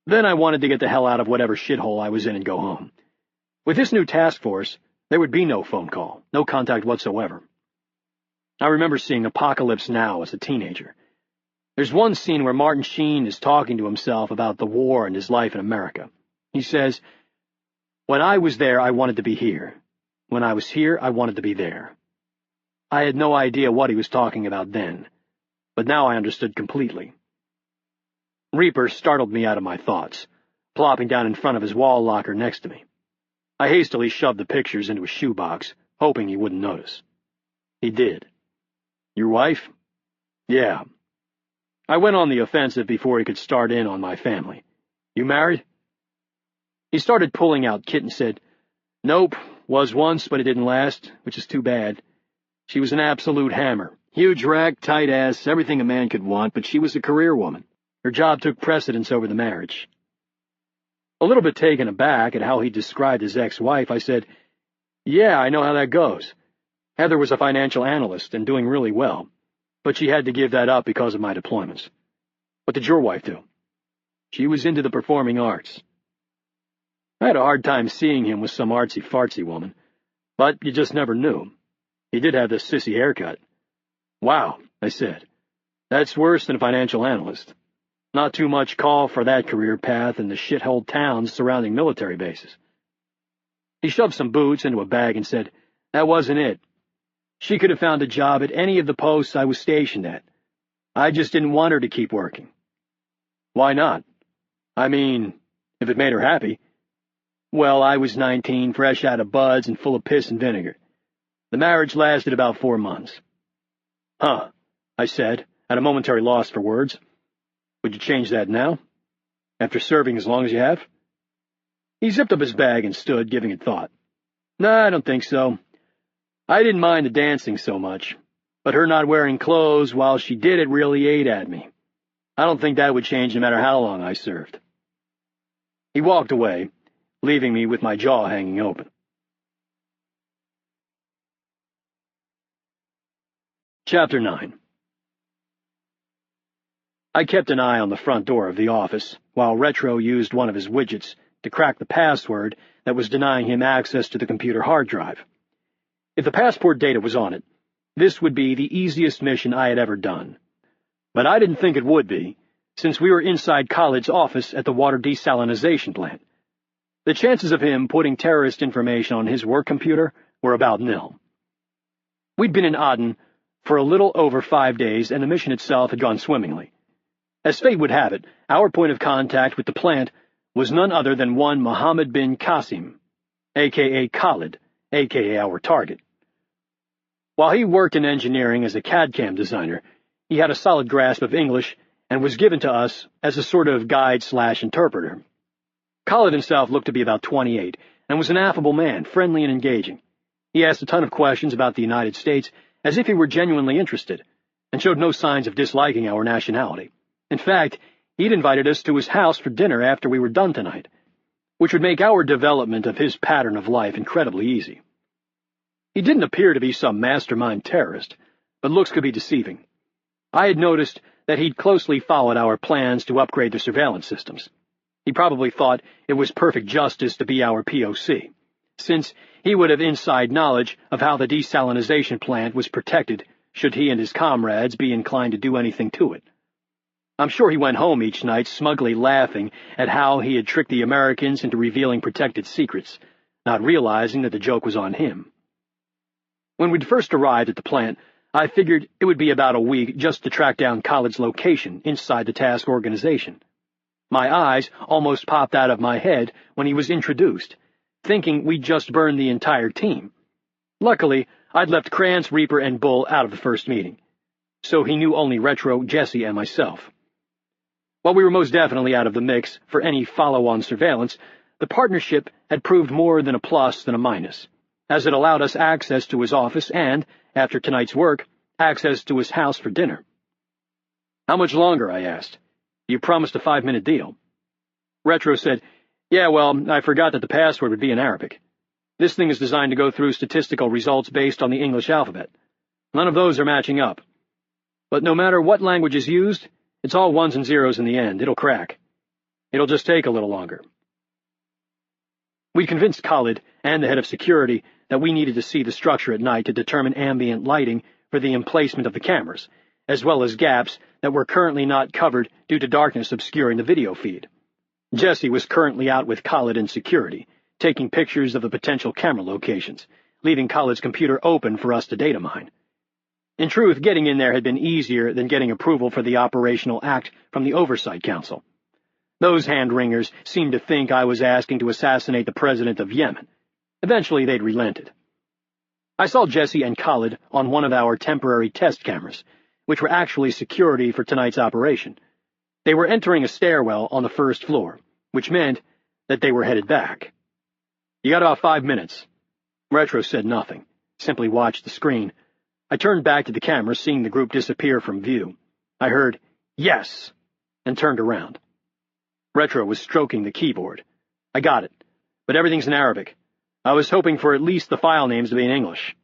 Then I wanted to get the hell out of whatever shithole I was in and go home. With this new task force, there would be no phone call, no contact whatsoever. I remember seeing Apocalypse Now as a teenager. There's one scene where Martin Sheen is talking to himself about the war and his life in America. He says, "When I was there, I wanted to be here. When I was here, I wanted to be there." I had no idea what he was talking about then, but now I understood completely. Reaper startled me out of my thoughts, plopping down in front of his wall locker next to me. I hastily shoved the pictures into a shoebox, hoping he wouldn't notice. He did. "Your wife?" "Yeah." I went on the offensive before he could start in on my family. "You married?" He started pulling out kit and said, "Nope, was once, but it didn't last, which is too bad. She was an absolute hammer. Huge rack, tight ass, everything a man could want, but she was a career woman. Her job took precedence over the marriage." A little bit taken aback at how he described his ex-wife, I said, "Yeah, I know how that goes. Heather was a financial analyst and doing really well, but she had to give that up because of my deployments. What did your wife do?" "She was into the performing arts." I had a hard time seeing him with some artsy-fartsy woman, but you just never knew. He did have this sissy haircut. "Wow," I said. "That's worse than a financial analyst. Not too much call for that career path in the shithole towns surrounding military bases." He shoved some boots into a bag and said, "That wasn't it. She could have found a job at any of the posts I was stationed at. I just didn't want her to keep working." "Why not?" "I mean, if it made her happy." "Well, I was 19, fresh out of buds and full of piss and vinegar. The marriage lasted about 4 months." "Huh," I said, at a momentary loss for words. "Would you change that now? After serving as long as you have?" He zipped up his bag and stood, giving it thought. "Nah, I don't think so. I didn't mind the dancing so much, but her not wearing clothes while she did it really ate at me. I don't think that would change no matter how long I served." He walked away, leaving me with my jaw hanging open. Chapter 9. I kept an eye on the front door of the office, while Retro used one of his widgets to crack the password that was denying him access to the computer hard drive. If the passport data was on it, this would be the easiest mission I had ever done. But I didn't think it would be, since we were inside Khalid's office at the water desalinization plant. The chances of him putting terrorist information on his work computer were about nil. We'd been in Aden for a little over 5 days, and the mission itself had gone swimmingly. As fate would have it, our point of contact with the plant was none other than one Mohammed bin Qasim, a.k.a. Khalid, a.k.a. our target. While he worked in engineering as a CAD/CAM designer, he had a solid grasp of English and was given to us as a sort of guide/interpreter. Khalid himself looked to be about 28 and was an affable man, friendly and engaging. He asked a ton of questions about the United States as if he were genuinely interested, and showed no signs of disliking our nationality. In fact, he'd invited us to his house for dinner after we were done tonight, which would make our development of his pattern of life incredibly easy. He didn't appear to be some mastermind terrorist, but looks could be deceiving. I had noticed that he'd closely followed our plans to upgrade the surveillance systems. He probably thought it was perfect justice to be our POC, since he would have inside knowledge of how the desalinization plant was protected should he and his comrades be inclined to do anything to it. I'm sure he went home each night smugly laughing at how he had tricked the Americans into revealing protected secrets, not realizing that the joke was on him. When we'd first arrived at the plant, I figured it would be about a week just to track down Khalid's location inside the task organization. My eyes almost popped out of my head when he was introduced, thinking we'd just burned the entire team. Luckily, I'd left Krantz, Reaper, and Bull out of the first meeting, so he knew only Retro, Jesse, and myself. While we were most definitely out of the mix for any follow-on surveillance, the partnership had proved more than a plus than a minus, as it allowed us access to his office and, after tonight's work, access to his house for dinner. "How much longer?" I asked. "You promised a 5-minute deal." Retro said, "Yeah, well, I forgot that the password would be in Arabic. This thing is designed to go through statistical results based on the English alphabet. None of those are matching up. But no matter what language is used, it's all ones and zeros in the end. It'll crack. It'll just take a little longer." We convinced Khalid and the head of security that we needed to see the structure at night to determine ambient lighting for the emplacement of the cameras, as well as gaps that were currently not covered due to darkness obscuring the video feed. Jesse was currently out with Khalid in security, taking pictures of the potential camera locations, leaving Khalid's computer open for us to data mine. In truth, getting in there had been easier than getting approval for the operational act from the Oversight Council. Those hand-wringers seemed to think I was asking to assassinate the president of Yemen. Eventually, they'd relented. I saw Jesse and Khalid on one of our temporary test cameras, which were actually security for tonight's operation. They were entering a stairwell on the first floor, which meant that they were headed back. "You got about 5 minutes." Retro said nothing, simply watched the screen. I turned back to the camera, seeing the group disappear from view. I heard, "Yes," and turned around. Retro was stroking the keyboard. "I got it, but everything's in Arabic. I was hoping for at least the file names to be in English."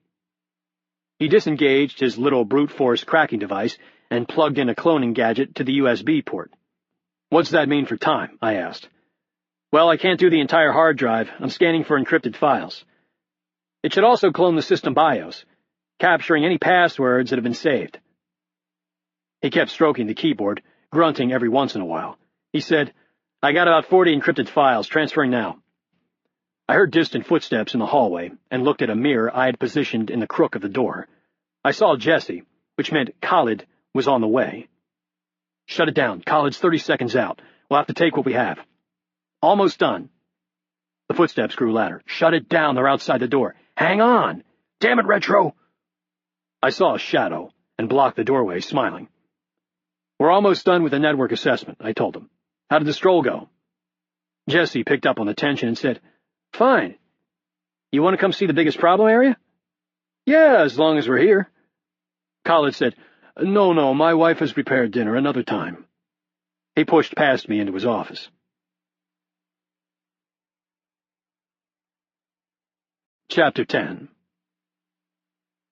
He disengaged his little brute force cracking device and plugged in a cloning gadget to the USB port. "What's that mean for time?" I asked. "Well, I can't do the entire hard drive. I'm scanning for encrypted files. It should also clone the system BIOS, capturing any passwords that have been saved." He kept stroking the keyboard, grunting every once in a while. He said, "I got about 40 encrypted files, transferring now." I heard distant footsteps in the hallway and looked at a mirror I had positioned in the crook of the door. I saw Jesse, which meant Khalid was on the way. "Shut it down. Khalid's 30 seconds out. We'll have to take what we have." "Almost done." The footsteps grew louder. "Shut it down. They're outside the door." "Hang on. Damn it, Retro." I saw a shadow and blocked the doorway, smiling. "We're almost done with the network assessment," I told him. "How did the stroll go?" Jesse picked up on the tension and said, "Fine. You want to come see the biggest problem area?" "Yeah, as long as we're here." Khalid said, No, my wife has prepared dinner another time." He pushed past me into his office. Chapter 10.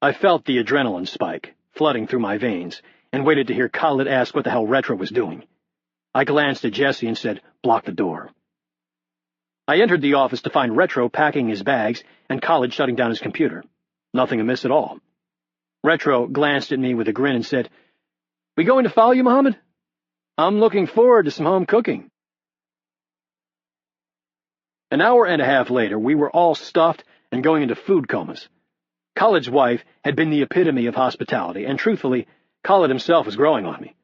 I felt the adrenaline spike, flooding through my veins, and waited to hear Khalid ask what the hell Retro was doing. I glanced at Jesse and said, "Block the door." I entered the office to find Retro packing his bags and Khalid shutting down his computer. Nothing amiss at all. Retro glanced at me with a grin and said, "We going to follow you, Mohammed? I'm looking forward to some home cooking." An hour and a half later, we were all stuffed and going into food comas. Khalid's wife had been the epitome of hospitality, and truthfully, Khalid himself was growing on me.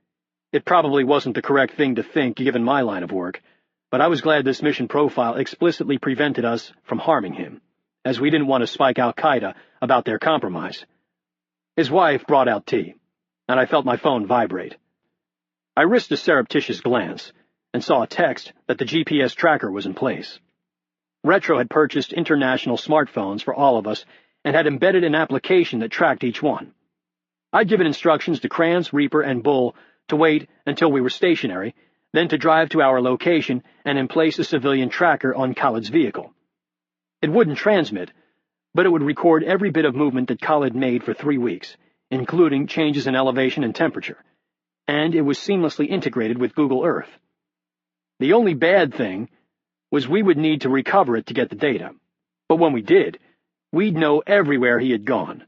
It probably wasn't the correct thing to think given my line of work, but I was glad this mission profile explicitly prevented us from harming him, as we didn't want to spike Al-Qaeda about their compromise. His wife brought out tea, and I felt my phone vibrate. I risked a surreptitious glance, and saw a text that the GPS tracker was in place. Retro had purchased international smartphones for all of us, and had embedded an application that tracked each one. I'd given instructions to Kranz, Reaper, and Bull to wait until we were stationary, then to drive to our location and emplace a civilian tracker on Khalid's vehicle. It wouldn't transmit, but it would record every bit of movement that Khalid made for 3 weeks, including changes in elevation and temperature, and it was seamlessly integrated with Google Earth. The only bad thing was we would need to recover it to get the data, but when we did, we'd know everywhere he had gone,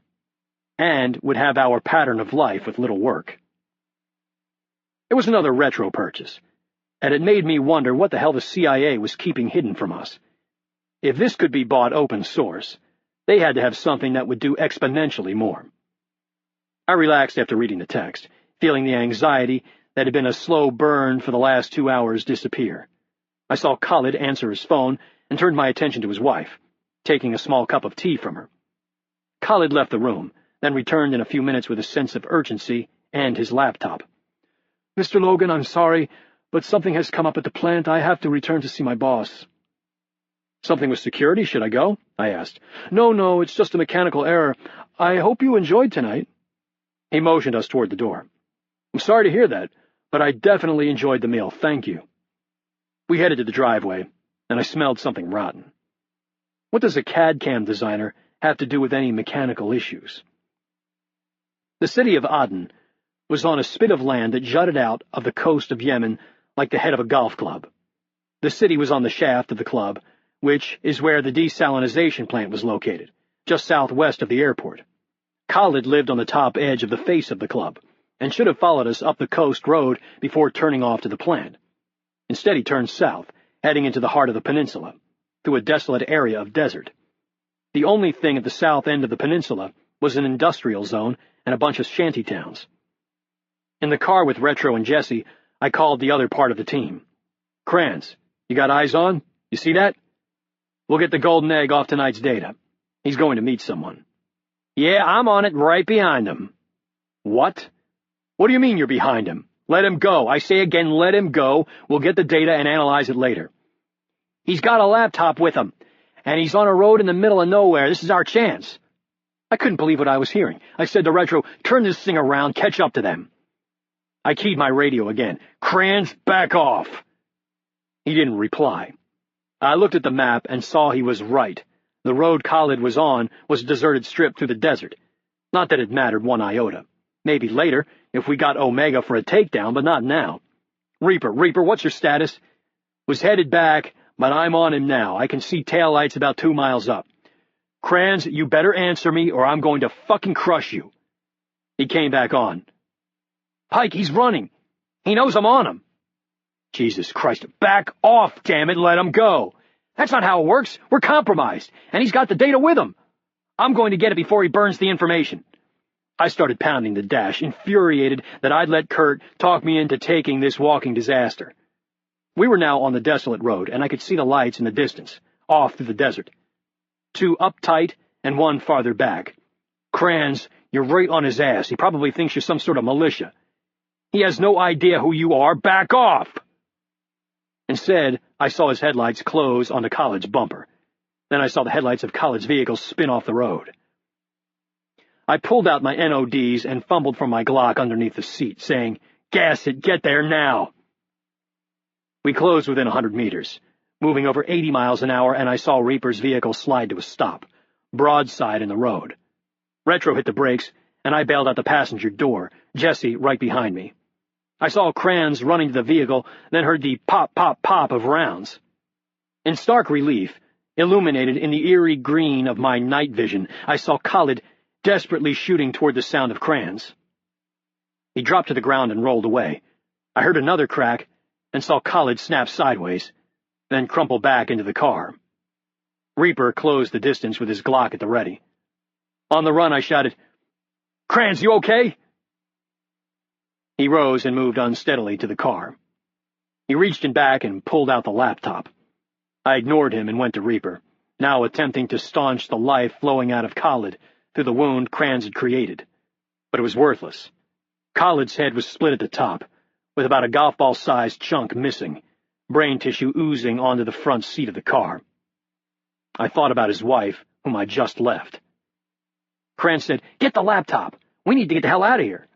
and would have our pattern of life with little work. It was another Retro purchase, and it made me wonder what the hell the CIA was keeping hidden from us. If this could be bought open source, they had to have something that would do exponentially more. I relaxed after reading the text, feeling the anxiety that had been a slow burn for the last 2 hours disappear. I saw Khalid answer his phone and turned my attention to his wife, taking a small cup of tea from her. Khalid left the room, then returned in a few minutes with a sense of urgency and his laptop. "Mr. Logan, I'm sorry, but something has come up at the plant. I have to return to see my boss." "Something with security? Should I go?" I asked. No, it's just a mechanical error. I hope you enjoyed tonight." He motioned us toward the door. "I'm sorry to hear that, but I definitely enjoyed the meal, thank you." We headed to the driveway, and I smelled something rotten. What does a CAD-CAM designer have to do with any mechanical issues? The city of Aden was on a spit of land that jutted out of the coast of Yemen like the head of a golf club. The city was on the shaft of the club, which is where the desalinization plant was located, just southwest of the airport. Khalid lived on the top edge of the face of the club, and should have followed us up the coast road before turning off to the plant. Instead, he turned south, heading into the heart of the peninsula, through a desolate area of desert. The only thing at the south end of the peninsula was an industrial zone and a bunch of shanty towns. In the car with Retro and Jesse, I called the other part of the team. "Kranz, you got eyes on? You see that? We'll get the golden egg off tonight's data. He's going to meet someone." "Yeah, I'm on it right behind him." "What? What do you mean you're behind him? Let him go. I say again, let him go. We'll get the data and analyze it later." "He's got a laptop with him, and he's on a road in the middle of nowhere. This is our chance." I couldn't believe what I was hearing. I said to Retro, "Turn this thing around, catch up to them." I keyed my radio again. "Kranz, back off." He didn't reply. I looked at the map and saw he was right. The road Khalid was on was a deserted strip through the desert. Not that it mattered one iota. Maybe later, if we got Omega for a takedown, but not now. Reaper, what's your status?" "Was headed back, but I'm on him now. I can see taillights about 2 miles up." "Kranz, you better answer me or I'm going to fucking crush you." He came back on. "Pike, he's running. He knows I'm on him." "Jesus Christ, back off, damn it, let him go. That's not how it works. We're compromised, and he's got the data with him. I'm going to get it before he burns the information." I started pounding the dash, infuriated that I'd let Kurt talk me into taking this walking disaster. We were now on the desolate road, and I could see the lights in the distance, off through the desert. 2 uptight and 1 farther back. "Kranz, you're right on his ass. He probably thinks you're some sort of militia. He has no idea who you are. Back off!" Instead, I saw his headlights close onto Khalid's bumper. Then I saw the headlights of Khalid's vehicle spin off the road. I pulled out my NODs and fumbled for my Glock underneath the seat, saying, "Gas it, get there now." We closed within 100 meters, moving over 80 miles an hour, and I saw Reaper's vehicle slide to a stop, broadside in the road. Retro hit the brakes, and I bailed out the passenger door, Jesse right behind me. I saw Kranz running to the vehicle, then heard the pop, pop, pop of rounds. In stark relief, illuminated in the eerie green of my night vision, I saw Khalid desperately shooting toward the sound of crayons. He dropped to the ground and rolled away. I heard another crack and saw Khalid snap sideways, then crumple back into the car. Reaper closed the distance with his Glock at the ready. On the run, I shouted, "Kranz, you okay?" He rose and moved unsteadily to the car. He reached in back and pulled out the laptop. I ignored him and went to Reaper, now attempting to staunch the life flowing out of Khalid through the wound Kranz had created. But it was worthless. Khalid's head was split at the top, with about a golf ball-sized chunk missing, brain tissue oozing onto the front seat of the car. I thought about his wife, whom I just left. Kranz said, "Get the laptop. We need to get the hell out of here."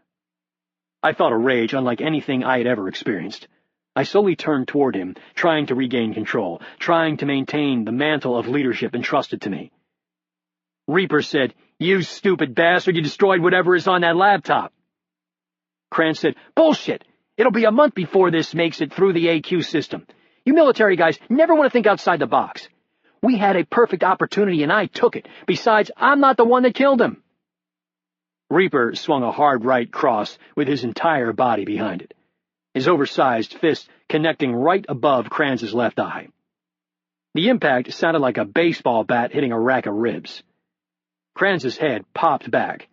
I felt a rage unlike anything I had ever experienced. I slowly turned toward him, trying to regain control, trying to maintain the mantle of leadership entrusted to me. Reaper said, "You stupid bastard, you destroyed whatever is on that laptop." Kranz said, "Bullshit. It'll be a month before this makes it through the AQ system. You military guys never want to think outside the box. We had a perfect opportunity and I took it. Besides, I'm not the one that killed him." Reaper swung a hard right cross with his entire body behind it, his oversized fist connecting right above Kranz's left eye. The impact sounded like a baseball bat hitting a rack of ribs. Kranz's head popped back,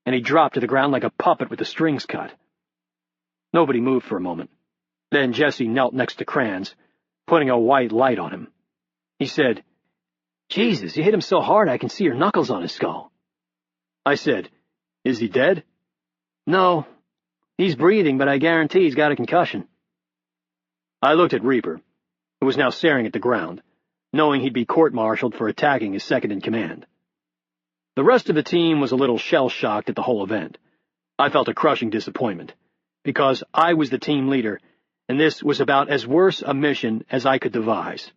and he dropped to the ground like a puppet with the strings cut. Nobody moved for a moment. Then Jesse knelt next to Kranz, putting a white light on him. He said, "Jesus, you hit him so hard I can see your knuckles on his skull." I said, "Is he dead?" "No. He's breathing, but I guarantee he's got a concussion." I looked at Reaper, who was now staring at the ground, knowing he'd be court-martialed for attacking his second-in-command. The rest of the team was a little shell-shocked at the whole event. I felt a crushing disappointment, because I was the team leader, and this was about as worse a mission as I could devise.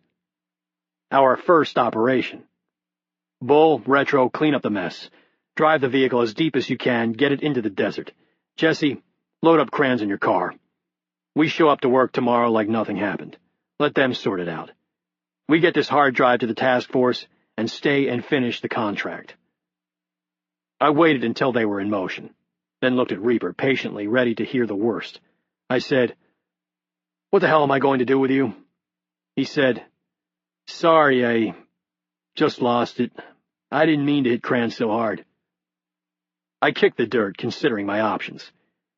Our first operation. Bull, Retro, clean up the mess. Drive the vehicle as deep as you can, get it into the desert. Jesse, load up Kranz in your car. We show up to work tomorrow like nothing happened. Let them sort it out. We get this hard drive to the task force and stay and finish the contract. I waited until they were in motion, then looked at Reaper, patiently ready to hear the worst. I said, "What the hell am I going to do with you?" He said, "Sorry, I just lost it. I didn't mean to hit Kranz so hard." I kicked the dirt, considering my options,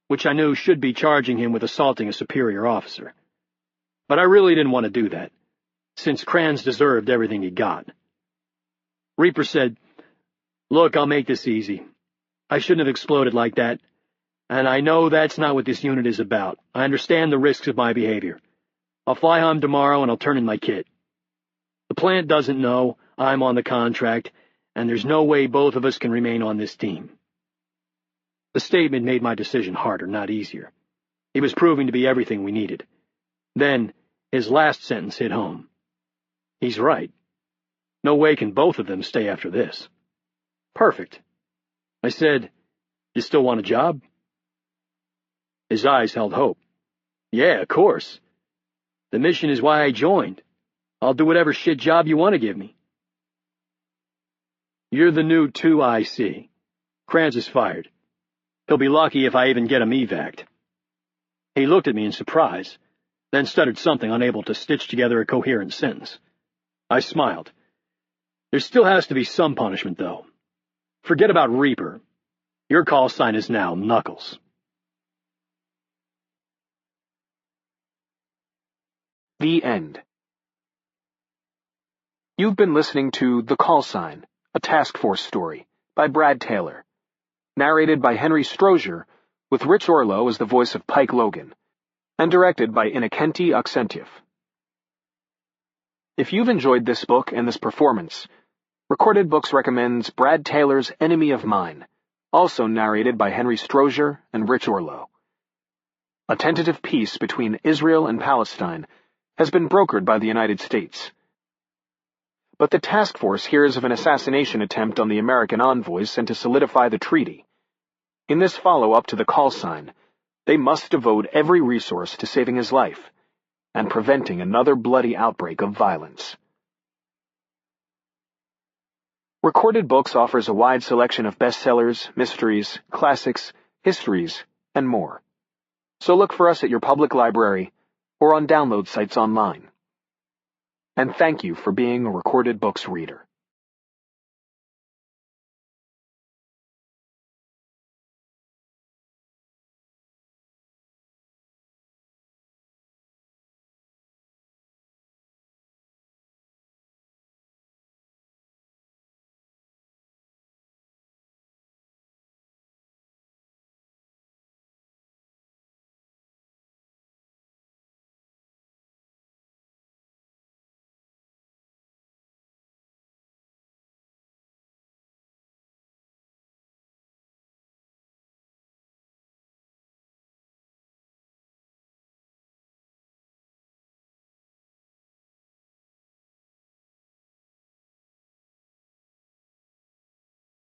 which I knew should be charging him with assaulting a superior officer. But I really didn't want to do that, since Kranz deserved everything he got. Reaper said, "Look, I'll make this easy. I shouldn't have exploded like that, and I know that's not what this unit is about. I understand the risks of my behavior. I'll fly home tomorrow and I'll turn in my kit. The plant doesn't know I'm on the contract, and there's no way both of us can remain on this team." The statement made my decision harder, not easier. He was proving to be everything we needed. Then, his last sentence hit home. He's right. No way can both of them stay after this. Perfect. I said, "You still want a job?" His eyes held hope. "Yeah, of course. The mission is why I joined. I'll do whatever shit job you want to give me." "You're the new 2IC. Kranz is fired. He'll be lucky if I even get him evac'd." He looked at me in surprise, then stuttered something, unable to stitch together a coherent sentence. I smiled. "There still has to be some punishment, though. Forget about Reaper. Your call sign is now Knuckles." The end. You've been listening to The Callsign, a task force story, by Brad Taylor. Narrated by Henry Strozier, with Rich Orlow as the voice of Pike Logan, and directed by Inokenti Aksentiev. If you've enjoyed this book and this performance, Recorded Books recommends Brad Taylor's Enemy of Mine, also narrated by Henry Strozier and Rich Orlow. A tentative peace between Israel and Palestine has been brokered by the United States. But the task force hears of an assassination attempt on the American envoys sent to solidify the treaty. In this follow-up to the Callsign, they must devote every resource to saving his life and preventing another bloody outbreak of violence. Recorded Books offers a wide selection of bestsellers, mysteries, classics, histories, and more. So look for us at your public library or on download sites online. And thank you for being a Recorded Books reader.